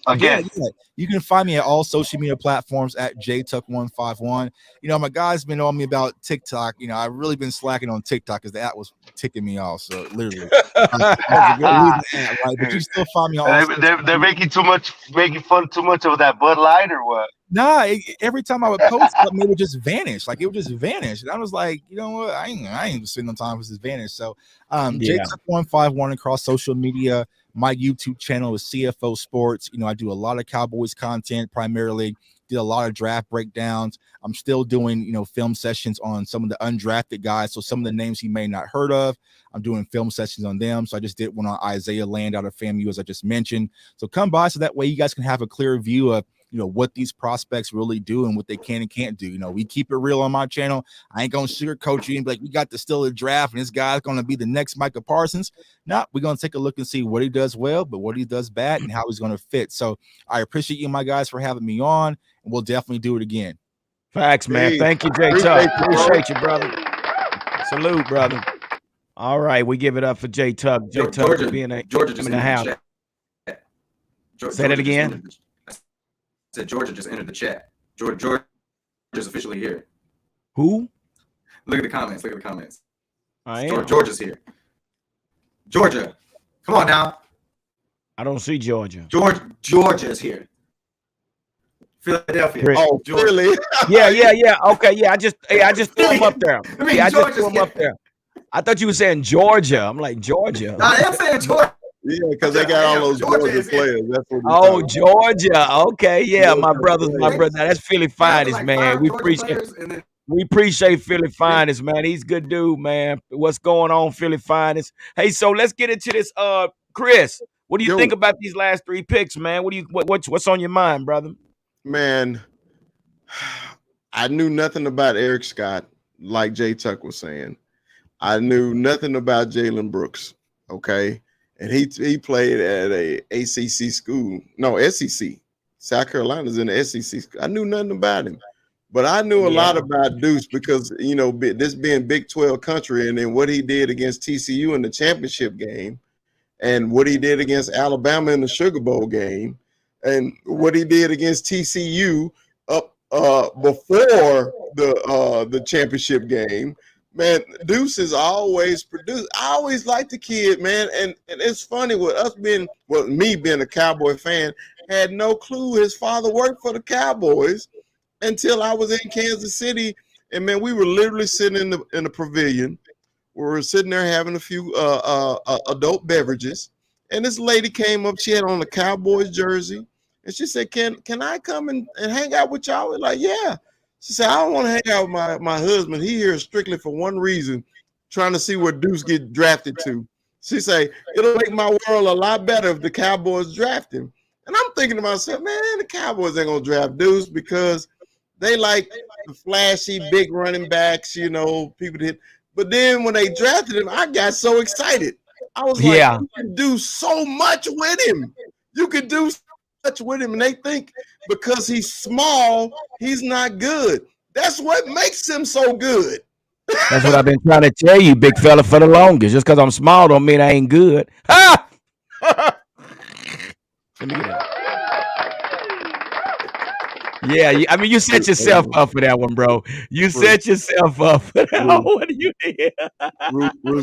Again, yeah. You can find me at all social media platforms at jtuck151. My guy's been on me about TikTok. I've really been slacking on TikTok because the app was ticking me off. So literally, right? But you still find me on. They're making fun too much of that Bud Light or what? Nah, every time I would post something, it would just vanish. It would just vanish. And I was like, you know what? I ain't spending no time with this vanish. So jtuck151 across social media. My YouTube channel is CFO Sports. I do a lot of Cowboys content primarily. Did a lot of draft breakdowns. I'm still doing, film sessions on some of the undrafted guys. So some of the names you may not heard of, I'm doing film sessions on them. So I just did one on Isaiah Land out of FAMU, as I just mentioned. So come by so that way you guys can have a clear view of, what these prospects really do and what they can and can't do. We keep it real on my channel. I ain't going to sugarcoat you and be like, we got the Steelers draft and this guy's going to be the next Micah Parsons. No, we're going to take a look and see what he does well, but what he does bad and how he's going to fit. So I appreciate you, my guys, for having me on, and we'll definitely do it again. Facts, man. Thank you, J Tuck. Appreciate you, brother. Salute, brother. All right, we give it up for J Tuck. J Tuck being Georgia just in the house. Say that again. Said Georgia just entered the chat. Georgia's officially here. Who? Look at the comments. I am. Georgia's here. Georgia, come on now. I don't see Georgia. Georgia's here. Philadelphia. Oh, Georgia. really? Yeah. Okay, yeah. I just threw him up there. I just threw him up there. I thought you were saying Georgia. I'm like, Georgia. I am saying Georgia. Yeah, because they got all those Georgia players. That's what Georgia. Okay, yeah, my brother. That's Philly finest, man. We appreciate Philly finest, man. He's a good dude, man. What's going on, Philly finest? Hey, so let's get into this. Chris, what do you think about these last 3 picks, man? What's on your mind, brother? Man, I knew nothing about Eric Scott, like Jay Tuck was saying. I knew nothing about Jalen Brooks. Okay. And he played at a ACC school. No, SEC. South Carolina's in the SEC. I knew nothing about him. But I knew a lot about Deuce because, this being Big 12 country and then what he did against TCU in the championship game and what he did against Alabama in the Sugar Bowl game and what he did against TCU up before the championship game. Man, Deuce has always produced. I always liked the kid, man. And it's funny with us me being a Cowboy fan, had no clue his father worked for the Cowboys until I was in Kansas City. And man, we were literally sitting in the pavilion. We were sitting there having a few adult beverages. And this lady came up, she had on a Cowboys jersey. And she said, Can I come and hang out with y'all? We're like, yeah. She said, I don't want to hang out with my husband. He here strictly for one reason, trying to see where Deuce get drafted to. She say, it'll make my world a lot better if the Cowboys draft him. And I'm thinking to myself, man, the Cowboys ain't going to draft Deuce because they like the flashy, big running backs, people hit. But then when they drafted him, I got so excited. I was like, you can do so much with him. You could do much with him, and they think because he's small, he's not good. That's what makes him so good. That's what I've been trying to tell you, big fella, for the longest. Just because I'm small don't mean I ain't good. Ha! Let me get that. Yeah, I mean, you set yourself up for that one, bro. You Ru, set yourself up for that. Ru, What do you think?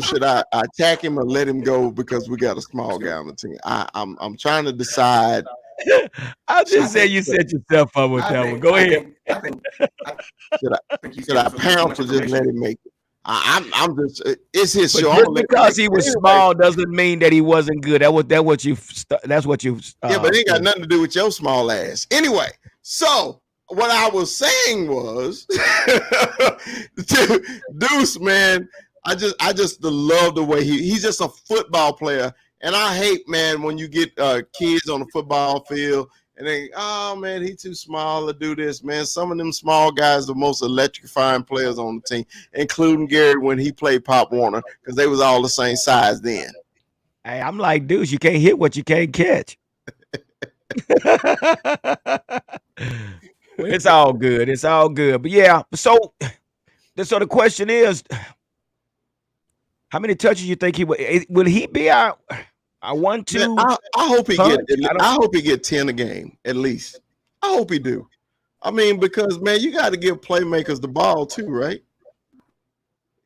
Should I attack him or let him go because we got a small guy on the team? I'm trying to decide. I'm Should, just saying think you set yourself up with I that one. think Go I ahead. think I think I should I think he's should I giving us too pounce much or just let information. him make it? I'm just it's his But show. I'm just gonna let him because make he it. was Anyway, small doesn't mean that he wasn't good. That's what you yeah, but it ain't got nothing to do with your small ass. Anyway, so what I was saying was Deuce, man, I just love the way he's just a football player. And I hate, man, when you get kids on the football field and they, oh man, he's too small to do this, man. Some of them small guys are the most electrifying players on the team, including Gary when he played Pop Warner, because they was all the same size then. Hey, I'm like, dude, you can't hit what you can't catch. Well, it's all good. It's all good. But yeah, so the question is, how many touches you think he will he be our Man, 1-2 I hope he get punch? I don't. I hope he get 10 a game at least. I hope he do. I mean, because man, you got to give playmakers the ball too, right?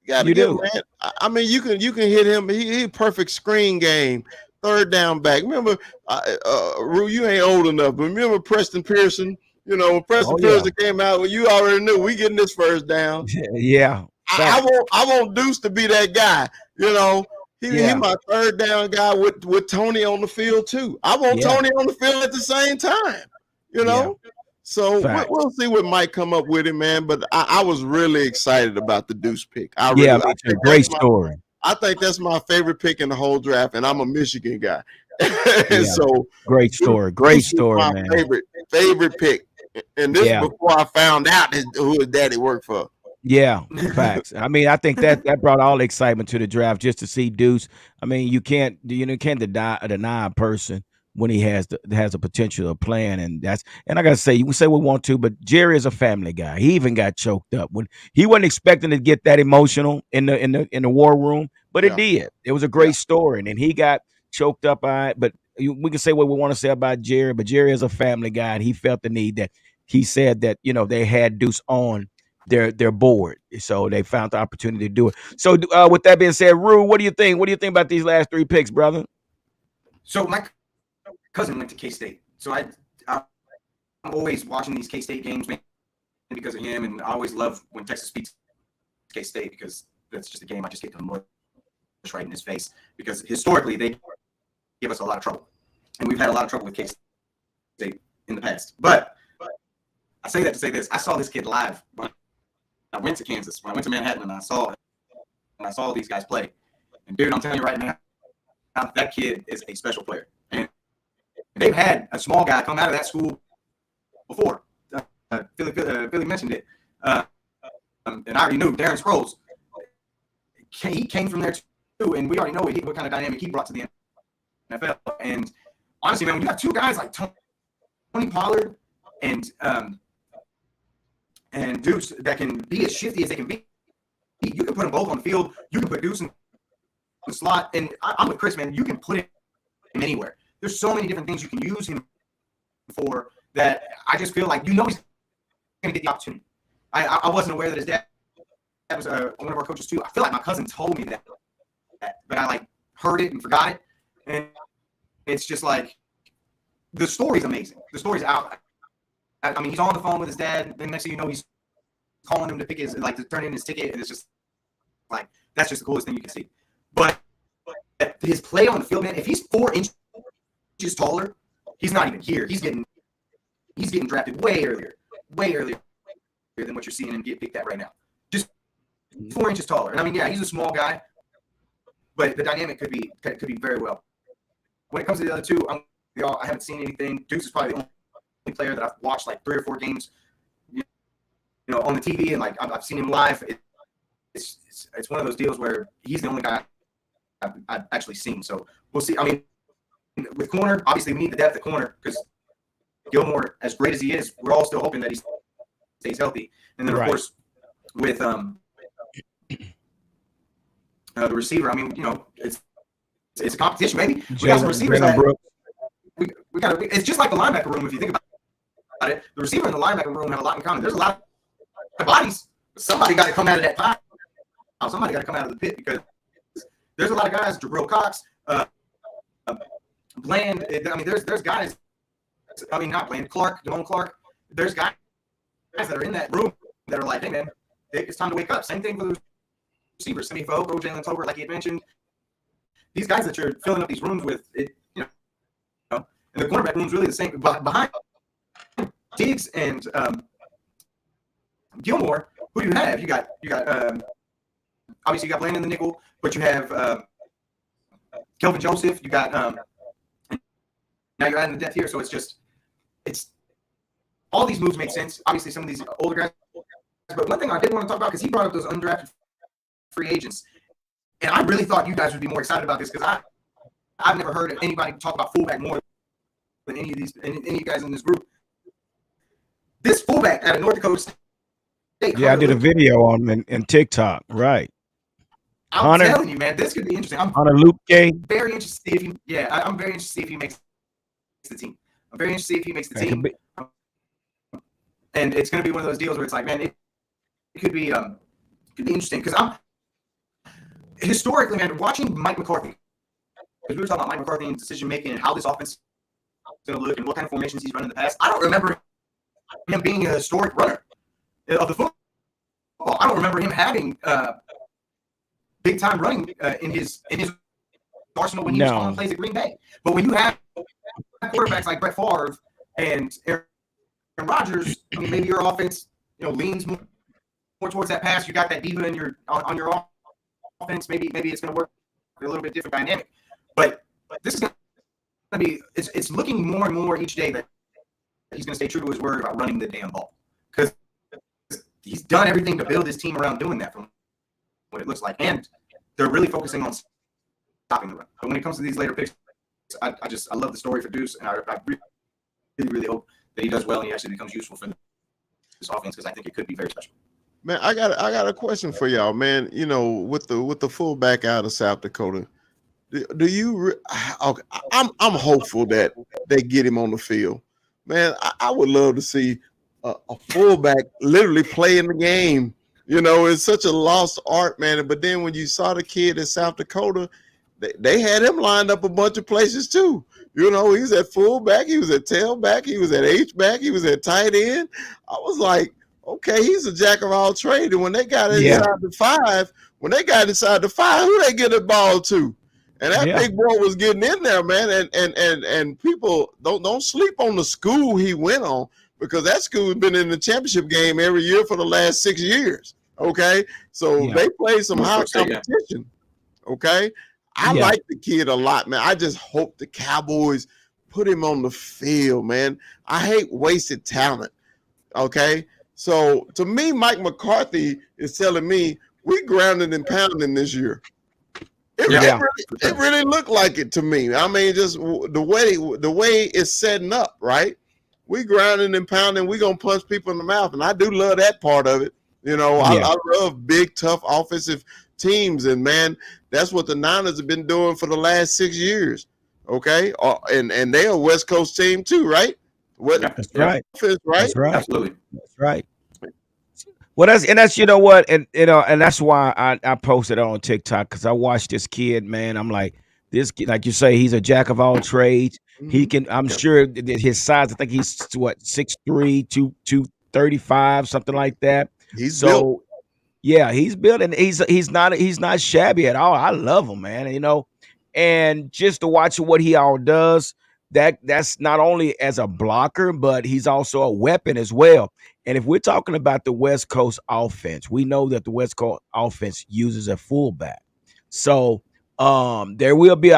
You got to You give do. man. I mean, you can hit him. He perfect screen game, third down back. Remember, Rue, you ain't old enough, but remember Preston Pearson. You know, when Preston Oh yeah. Pearson came out, well, you already knew we getting this first down. Yeah. Fact. I want Deuce to be that guy. You know, he Yeah. my third down guy with Tony on the field too. I want Yeah. Tony on the field at the same time. You Yeah. know, so Fact. we'll see what might come up with him, man. But I was really excited about the Deuce pick. Yeah, me too. Great story. I think that's my favorite pick in the whole draft, and I'm a Michigan guy. And Yeah. so Great story. Great story, my man. favorite pick. And this Yeah. before I found out who his daddy worked for. Yeah, facts. I mean, I think that brought all the excitement to the draft just to see Deuce. I mean, you can't deny a person when he has a potential of playing, and I gotta say, you can say what we want to, but Jerry is a family guy. He even got choked up when he wasn't expecting to get that emotional in the war room, but it Yeah. did. It was a Yeah. great story, and then he got choked up by it. But we can say what we want to say about Jerry, but Jerry is a family guy, and he felt the need that he said that they had Deuce on their board, so they found the opportunity to do it. So with that being said, Rue, what do you think? What do you think about these last 3 picks, brother? So my cousin went to K-State, so I'm always watching these K-State games because of him, and I always love when Texas beats K-State because that's just a game I just get to mush right in his face, because historically they give us a lot of trouble, and we've had a lot of trouble with K-State in the past. But I say that to say this: I saw this kid live when I went to Kansas, when I went to Manhattan, and I saw these guys play. And dude, I'm telling you right now, that kid is a special player. And they've had a small guy come out of that school before. Philly mentioned it. And I already knew Darren Sproles. He came from there too, and we already know what kind of dynamic he brought to the NFL. And honestly, man, when you have 2 guys like Tony Pollard and Deuce that can be as shifty as they can be, you can put them both on the field. You can put Deuce in the slot, and I'm with Chris, man. You can put him anywhere. There's so many different things you can use him for that I just feel like he's going to get the opportunity. I wasn't aware that his dad was one of our coaches too. I feel like my cousin told me that, but I like heard it and forgot it, and it's just like the story's amazing. The story's out. I mean, he's on the phone with his dad. Then next thing you know, he's calling him to to turn in his ticket, and it's just like that's just the coolest thing you can see. But his play on the field, man, if he's 4 inches taller, he's not even here. He's getting drafted way earlier than what you're seeing him get picked at right now. Just 4 inches taller, and I mean, yeah, he's a small guy, but the dynamic could be very well. When it comes to the other 2, I haven't seen anything. Deuce is probably the only player that I've watched like 3 or 4 games, on the TV, and like I've seen him live. It's one of those deals where he's the only guy I've actually seen. So we'll see. I mean, with corner, obviously we need the depth at corner because Gilmore, as great as he is, we're all still hoping that he stays healthy. And then of course with the receiver, I mean, it's a competition. Maybe we got some receivers that we got. It's just like the linebacker room if you think about it, the receiver and the linebacker room have a lot in common. There's a lot of bodies. Somebody got to come out of that pile. Somebody got to come out of the pit because there's a lot of guys. Jabril Cox, Bland. I mean, there's guys. I mean, not Bland. Damone Clark. There's guys that are in that room that are like, hey man, it's time to wake up. Same thing for the receivers. Sammy Fogo, Jalen Tolbert, like you had mentioned. These guys that you're filling up these rooms with, and the cornerback room's really the same. But behind Diggs and Gilmore, who do you have? You got obviously you got Bland in the nickel, but you have Kelvin Joseph. You got now you're adding the depth here, so it's all these moves make sense. Obviously, some of these older guys. But one thing I did want to talk about, because he brought up those undrafted free agents, and I really thought you guys would be more excited about this because I've never heard anybody talk about fullback more than any of you guys in this group. This fullback out of North Dakota State. Yeah, I did a video on him in TikTok. Right. I'm telling you, man, this could be interesting. Hunter Luke game. Very interested to see if I'm very interested to see if he makes the team. I'm very interested to see if he makes the team. And it's going to be one of those deals where it's like, man, it could be interesting because I'm historically, man, watching Mike McCarthy. Because we were talking about Mike McCarthy and decision making and how this offense is going to look and what kind of formations he's run in the past. I don't remember him being a historic runner of the football. I don't remember him having big time running in his arsenal when he was calling plays at Green Bay. But when you have quarterbacks like Brett Favre and Aaron Rodgers, I mean, maybe your offense, leans more towards that pass. You got that diva on your offense. Maybe it's going to work a little bit different dynamic. But this is going to be it's looking more and more each day that he's going to stay true to his word about running the damn ball because he's done everything to build his team around doing that from what it looks like, and they're really focusing on stopping the run. But when it comes to these later picks, I love the story for Deuce, and I really hope that he does well and he actually becomes useful for this offense because I think it could be very special. Man, I got a question for y'all, man. With the fullback out of South Dakota, do you? Okay, I'm hopeful that they get him on the field, man. I would love to see a fullback literally play in the game. It's such a lost art, man. But then when you saw the kid in South Dakota, they had him lined up a bunch of places too. He was at fullback, he was at tailback, he was at H-back, he was at tight end. I was like, okay, he's a jack of all trades. And when they got inside the five, who they get the ball to? And that big boy was getting in there, man. And people don't sleep on the school he went on, because that school has been in the championship game every year for the last 6 years. Okay, so they play some high competition. Okay. I like the kid a lot, man. I just hope the Cowboys put him on the field, man. I hate wasted talent, okay? So, to me, Mike McCarthy is telling me we grounded and pounding this year. It really looked like it to me. I mean, just the way it's setting up, right? We grounding and pounding. We going to punch people in the mouth, and I do love that part of it. I love big, tough offensive teams, and man, that's what the Niners have been doing for the last 6 years. Okay, and they're a West Coast team too, right? That's right. Offense, right? That's right. Absolutely. That's right. Well, that's you know what, and that's why I posted it on TikTok, because I watched this kid, man. I'm like, this kid, like you say, he's a jack of all trades. He can. I'm sure that his size. I think he's 6'3", 235, something like that. He's built. Yeah, he's built, and he's not shabby at all. I love him, man. And just to watch what he all does, that's not only as a blocker, but he's also a weapon as well. And if we're talking about the West Coast offense, we know that the West Coast offense uses a fullback. So I think there will be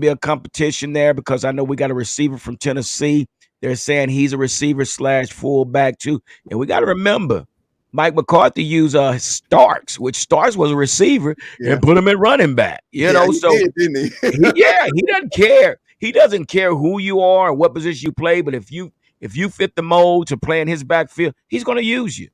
a competition there, because I know we got a receiver from Tennessee. They're saying he's a receiver / fullback too. And we got to remember, Mike McCarthy used Starks, which Starks was a receiver, and put him at running back. He did, didn't he? He doesn't care. He doesn't care who you are or what position you play, but if you fit the mold to play in his backfield, he's going to use you.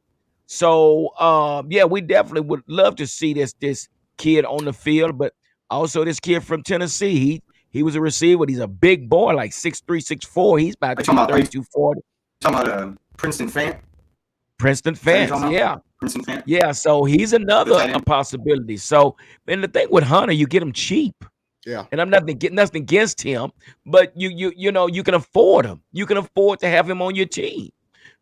So, we definitely would love to see this kid on the field, but also this kid from Tennessee. He was a receiver. He's a big boy, like 6'3", 6'4". He's about 230, 240. talking about Princeton Fant. Princeton Is that what you're Fant, talking about? yeah. Princeton Fant. Yeah, so he's The another tight a end. possibility. So, and the thing with Hunter, you get him cheap. Yeah. And I'm nothing against him, but you know, you can afford him. You can afford to have him on your team.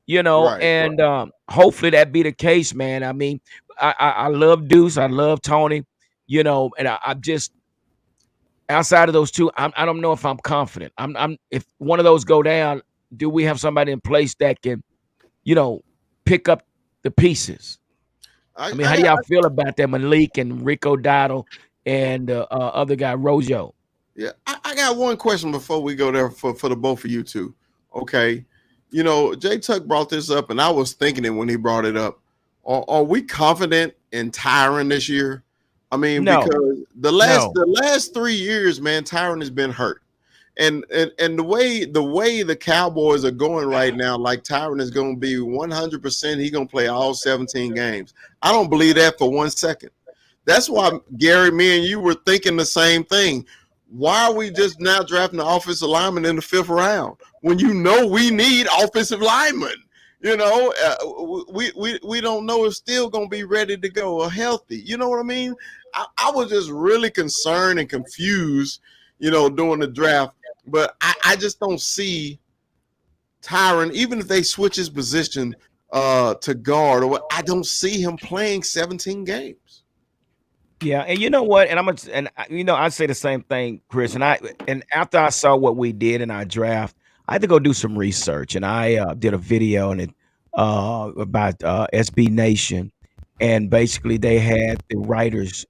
You know, Right. and hopefully that be the case, man. I mean, I love Deuce, I love Tony, you know, and I just outside of those two, I don't know if I'm confident. I'm if one of those go down, do we have somebody in place that can, you know, pick up the pieces? I, I mean, how I do got y'all feel about that Malik and Rico Dottle and other guy Rojo? Yeah, I got one question before we go there for the both of you two. Okay. You know, Jay Tuck brought this up, and I was thinking it when he brought it up. Are we confident in Tyron this year? I mean, No, because no. the last 3 years, man, Tyron has been hurt. And the way the Cowboys are going right now, like Tyron is going to be 100%. He's going to play all 17 games. I don't believe that for 1 second. That's why, Gary, me and you were thinking the same thing. Why are we just now drafting the offensive lineman in the 5th round when you know we need offensive linemen? You know, we don't know if still going to be ready to go or healthy. You know what I mean? I was just really concerned and confused, you know, during the draft. But I just don't see Tyron, even if they switch his position to guard, or what, I don't see him playing 17 games. Yeah, and you know what? And you know, I say the same thing, Chris. And after I saw what we did in our draft, I had to go do some research, and I did a video on it about SB Nation, and basically they had the writers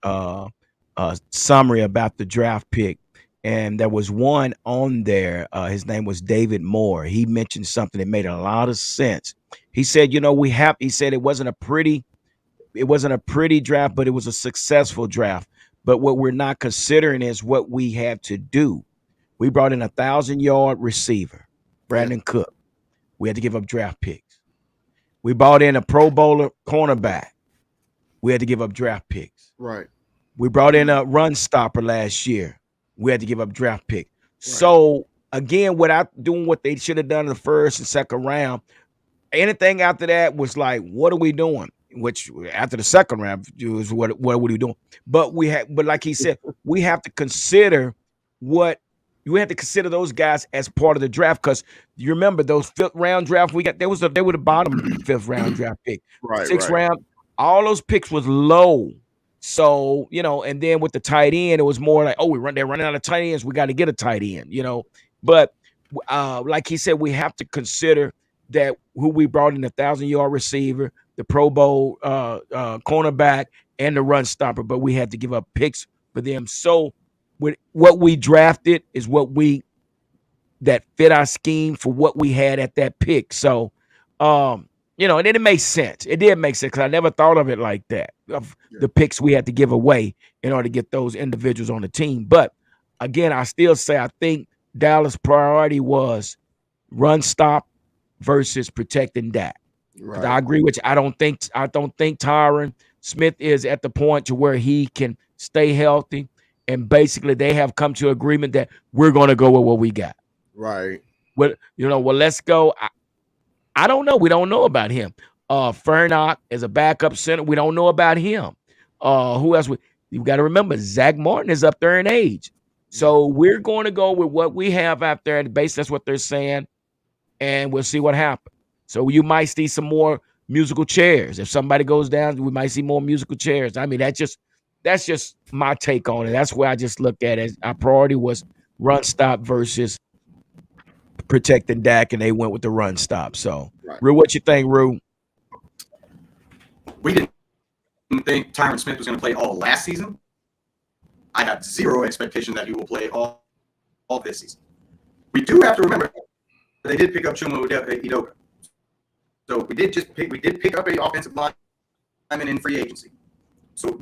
summary about the draft pick, and there was one on there. His name was David Moore. He mentioned something that made a lot of sense. He said, you know, he said it wasn't a pretty draft, but it was a successful draft. But what we're not considering is what we had to do. We brought in 1,000-yard receiver, Yeah, Brandon Cook. We had to give up draft picks. We brought in a Pro Bowler cornerback. We had to give up draft picks. right, We brought in a run stopper last year. We had to give up draft picks. right. So again, without doing what they should have done in the first and second round, anything after that was like, what are we doing? Which after the second round was what are we doing? But like he said, we have to consider what you have to consider those guys as part of the draft because you remember those 5th round draft we got. They were the bottom 5th round draft pick, Right, 6th right. round. All those picks was low. So you know, and then with the tight end, it was more like, oh, they're running out of tight ends. We got to get a tight end, you know. But like he said, we have to consider that who we brought in, the 1,000-yard receiver, the Pro Bowl cornerback, and the run stopper, but we had to give up picks for them. So with what we drafted is that fit our scheme for what we had at that pick. So you know, and then it makes sense. It did make sense because I never thought of it like that, of Yeah. the picks we had to give away in order to get those individuals on the team. But again, I still say I think Dallas' priority was run stop versus protecting Dak. Because I Right. agree with you. I don't think Tyron Smith is at the point to where he can stay healthy. And basically, they have come to agreement that we're going to go with what we got. Right. Well, you know, well, let's go. I don't know. We don't know about him. Fernock is a backup center. We don't know about him. Who else? You got to remember, Zach Martin is up there in age. So we're going to go with what we have out there at the base. That's what they're saying. And we'll see what happens. So you might see some more musical chairs. If somebody goes down, we might see more musical chairs. I mean, that's just my take on it. That's where I just look at it. Our priority was run stop versus protecting Dak, and they went with the run stop. So, Right. Rue, what you think, Rue? We didn't think Tyron Smith was going to play all last season. I have zero expectation that he will play all this season. We do have to remember they did pick up Chuma Edoga. So we did pick up a offensive lineman in free agency. So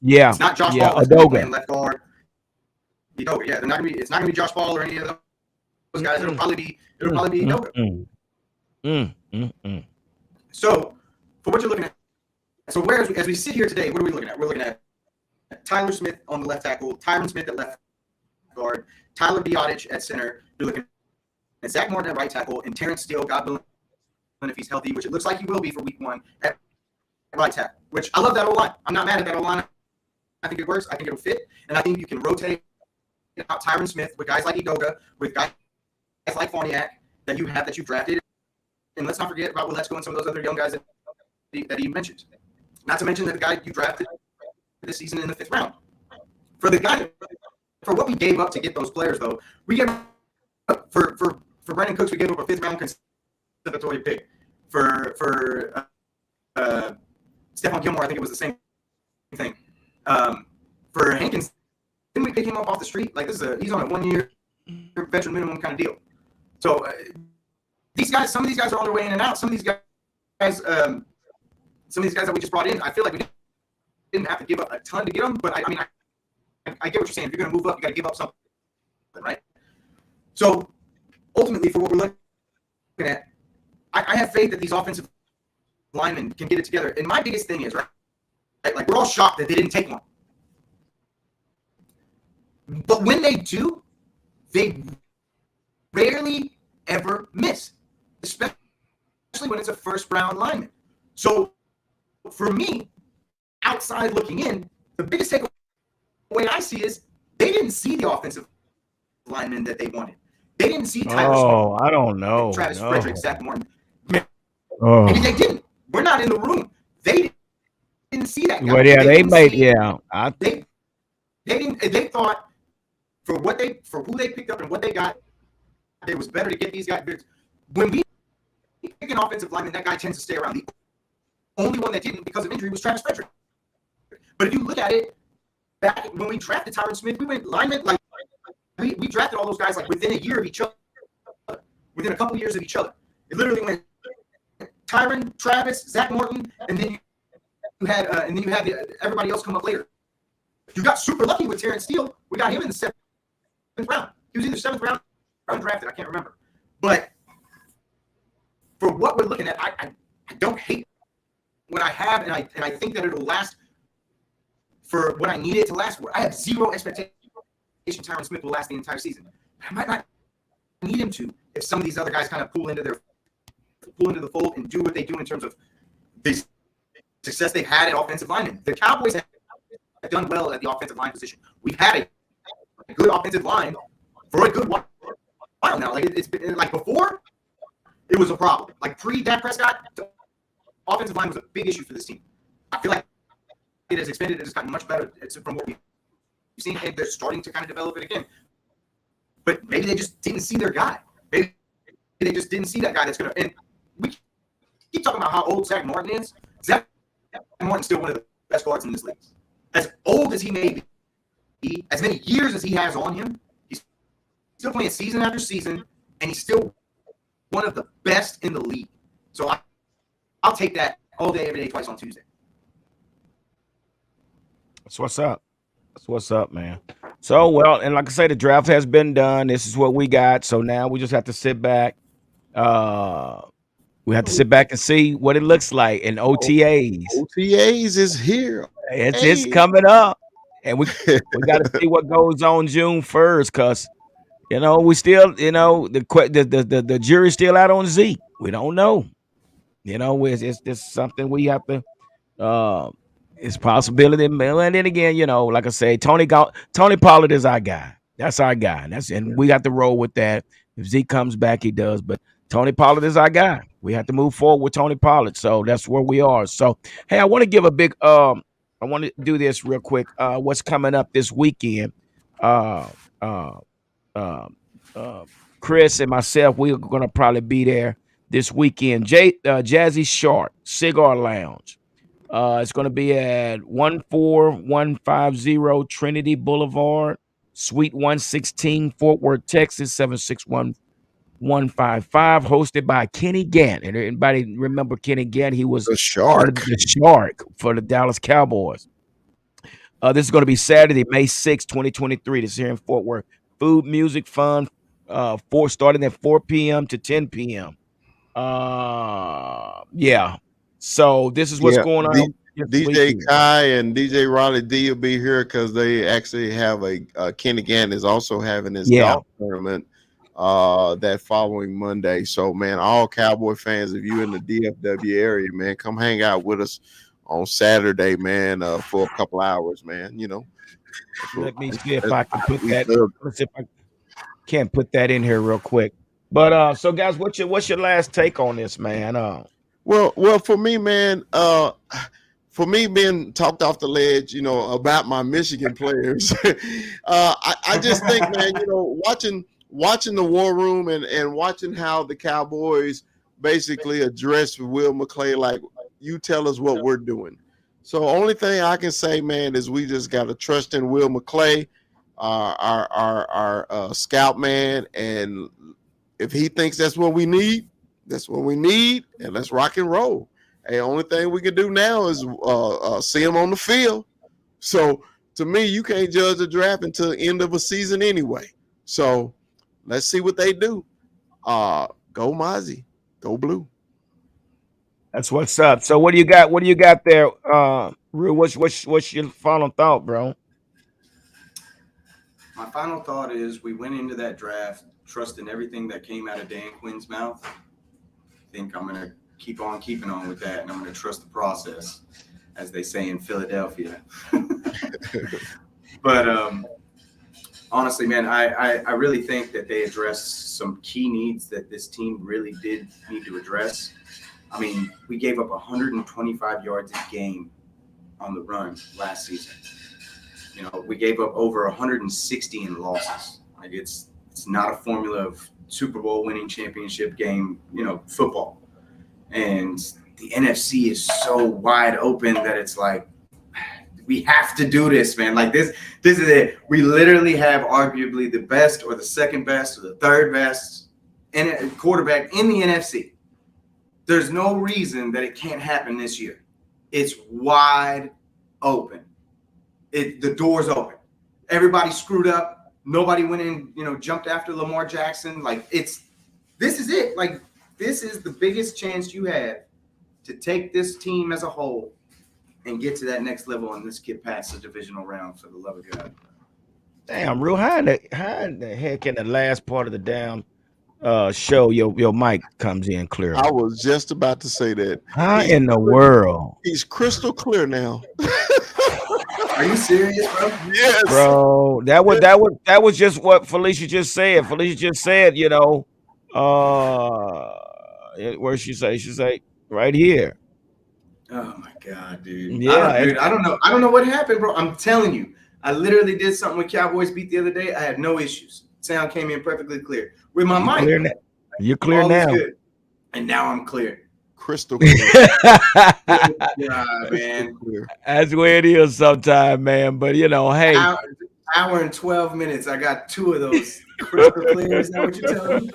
Yeah, it's not Josh yeah, Ball that's going to be Adoga. playing left guard. Edoga, yeah, it's not gonna be Josh Ball or any of those guys. It'll probably be Edoga. So for what you're looking at, so as we sit here today, what are we looking at? We're looking at Tyler Smith on the left tackle, Tyron Smith at left guard, Tyler Biadasz at center. You're looking at Zach Martin at right tackle, and Terrence Steele, God if he's healthy, which it looks like he will be for week 1 at right tackle, which I love that O-line. I'm not mad at that O-line. I think it works. I think it'll fit. And I think you can rotate out Tyron Smith with guys like Idoga, with guys like Farniak that you've drafted. And let's not forget about Willetsko and some of those other young guys that he mentioned. Not to mention that the guy you drafted this season in the 5th round. For what we gave up to get those players, though, we gave up for Brandon Cooks, we gave up a 5th round conservatory pick. For Stephon Gilmore, I think it was the same thing. For Hankins, didn't we pick him up off the street? Like he's on a 1-year veteran minimum kind of deal. So some of these guys are on their way in and out. Some of these guys that we just brought in, I feel like we didn't have to give up a ton to get them. But I get what you're saying. If you're going to move up, you got to give up something, right? So ultimately, for what we're looking at, I have faith that these offensive linemen can get it together. And my biggest thing is, right, like we're all shocked that they didn't take one. But when they do, they rarely ever miss, especially when it's a first-round lineman. So for me, outside looking in, the biggest takeaway I see is they didn't see the offensive lineman that they wanted. They didn't see Tyler Smith, I don't know. Travis Frederick, Zach Morton. Oh. Maybe they didn't. We're not in the room. They didn't see that guy. Well, yeah, they didn't. They thought for who they picked up and what they got, it was better to get these guys. When we pick an offensive lineman, that guy tends to stay around. The only one that didn't because of injury was Travis Frederick. But if you look at it, back when we drafted Tyron Smith, we went linemen like we drafted all those guys like within a year of each other, within a couple years of each other. It literally went Tyron, Travis, Zach Morton, and then you had everybody else come up later. You got super lucky with Terrence Steele. We got him in the 7th round. He was either 7th round or undrafted. I can't remember. But for what we're looking at, I don't hate what I have, and I think that it'll last for what I need it to last for. I have zero expectation Tyron Smith will last the entire season. I might not need him to if some of these other guys kind of pull into the fold and do what they do in terms of the success they've had at offensive linemen. The Cowboys have done well at the offensive line position. We've had a good offensive line for a good while now. Like it's been like before, it was a problem. Like pre-Dak Prescott, the offensive line was a big issue for this team. I feel like it has expanded. It has gotten much better from what we've seen. And they're starting to kind of develop it again. But maybe they just didn't see their guy. Maybe they just didn't see that guy that's going to – and we keep talking about how old Zach Martin is. Zach Martin's still one of the best guards in this league. As old as he may be, as many years as he has on him, he's still playing season after season, and he's still one of the best in the league. So I'll take that all day, every day, twice on Tuesday. That's what's up. That's what's up, man. So, well, and like I say, the draft has been done. This is what we got. So now we just have to sit back. We have to sit back and see what it looks like in OTAs. OTAs is here. It's coming up. And we got to see what goes on June 1st, because we still, the jury's still out on Zeke. We don't know. It's just something we have to it's possibility. And then again, like I say, Tony Pollard is our guy. That's our guy. And we got to roll with that. If Zeke comes back, he does. But Tony Pollard is our guy. We have to move forward with Tony Pollard. So that's where we are. So, hey, I want to give a big I want to do this real quick. What's coming up this weekend? Chris and myself, we're going to probably be there this weekend. Jazzy Shark Cigar Lounge. It's going to be at 14150 Trinity Boulevard, Suite 116, Fort Worth, Texas, 76155, hosted by Kenny Gant. And anybody remember Kenny Gant? He was the Shark for the Dallas Cowboys. This is going to be Saturday, May 6, 2023. This is here in Fort Worth. Food, music, fun, starting at 4 p.m. to 10 p.m. Yeah. So this is what's going on. DJ Kai and DJ Raleigh D will be here because they actually have a Kenny Gann is also having his golf tournament that following Monday. So, man, all Cowboy fans, if you in the DFW area, man, come hang out with us on Saturday, man, for a couple hours, man. Let me see if I can put we that. serve. Let's see if I can't put that in here real quick. But so guys, what's your last take on this, man? Well, for me, man, for me being talked off the ledge, about my Michigan players, I just think, man, watching the War Room and watching how the Cowboys basically address Will McClay, like, you tell us what we're doing. So only thing I can say, man, is we just got to trust in Will McClay, our scout man, and if he thinks that's what we need, that's what we need, and let's rock and roll. Hey, only thing we can do now is see him on the field. So to me, you can't judge the draft until the end of a season anyway. So let's see what they do. Go Mozzie, go Blue. That's what's up. So what do you got? What do you got there, Rue? What's your final thought, bro? My final thought is we went into that draft trusting everything that came out of Dan Quinn's mouth. I think I'm going to keep on keeping on with that, and I'm going to trust the process, as they say in Philadelphia. But honestly, man, I really think that they addressed some key needs that this team really did need to address. I mean, we gave up 125 yards a game on the run last season. We gave up over 160 in losses. Like, it's not a formula of Super Bowl winning championship game, football. And the NFC is so wide open that it's like, we have to do this, man. Like, this is it. We literally have arguably the best or the second best or the third best quarterback in the NFC. There's no reason that it can't happen this year. It's wide open. The door's open. Everybody screwed up. Nobody went in, jumped after Lamar Jackson. Like, this is it. Like, this is the biggest chance you have to take this team as a whole and get to that next level and let's get past the divisional round, for the love of God. Damn, Rue, how in the heck in the last part of the damn show your mic comes in clear? I was just about to say that. How in the world? He's crystal clear now. Are you serious, bro? Yes, bro. That was just what Felicia just said. Felicia just said, where she say right here. Oh my God, dude. Yeah, I don't know what happened, bro. I'm telling you, I literally did something with Cowboys beat the other day. I had no issues. Sound came in perfectly clear with my mic. You're clear now. Good. And now I'm clear. Crystal clear. Yeah, man. That's where it is sometime, man. But hey. Hour and 12 minutes. I got 2 of those crystal clear. Is that what you're telling me?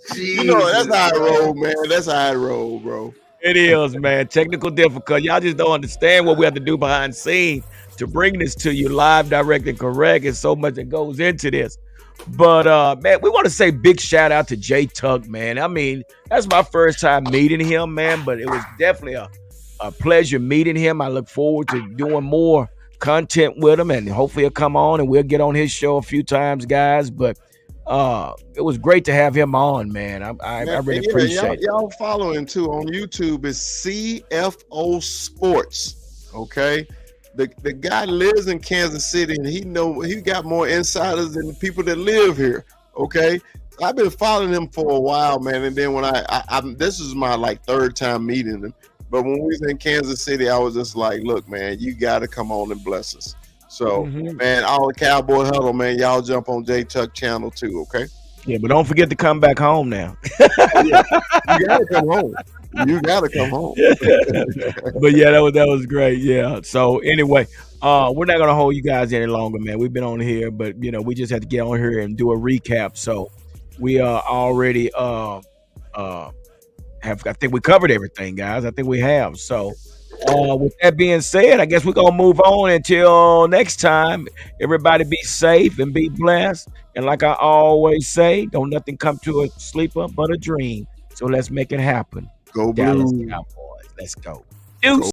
That's how I roll, man. That's how I roll, bro. It is, man. Technical difficulty. Y'all just don't understand what we have to do behind the scenes to bring this to you live, direct, and correct. It's so much that goes into this. But man, we want to say big shout out to Jay Tuck, man. I mean, that's my first time meeting him, man. But it was definitely a pleasure meeting him. I look forward to doing more content with him, and hopefully he'll come on and we'll get on his show a few times, guys. But it was great to have him on, man. I really appreciate it. Y'all following too on YouTube is CFO Sports. Okay. The guy lives in Kansas City and he got more insiders than the people that live here. Okay. I've been following him for a while, man. And then when I this is my third time meeting him. But when we was in Kansas City, I was just like, look, man, you got to come on and bless us. So, man, all the Cowboy Huddle, man, y'all jump on J Tuck channel too, okay? Yeah, but don't forget to come back home now. Yeah, you got to come home. You got to come home. But yeah, that was great. Yeah. So anyway, we're not gonna hold you guys any longer, man. We've been on here, but we just had to get on here and do a recap. So we already I think we covered everything, guys. I think we have. So with that being said, I guess we're gonna move on until next time. Everybody be safe and be blessed. And like I always say, don't nothing come to a sleeper but a dream. So let's make it happen. Go Dallas Blue. Cowboys. Let's go. Deuce.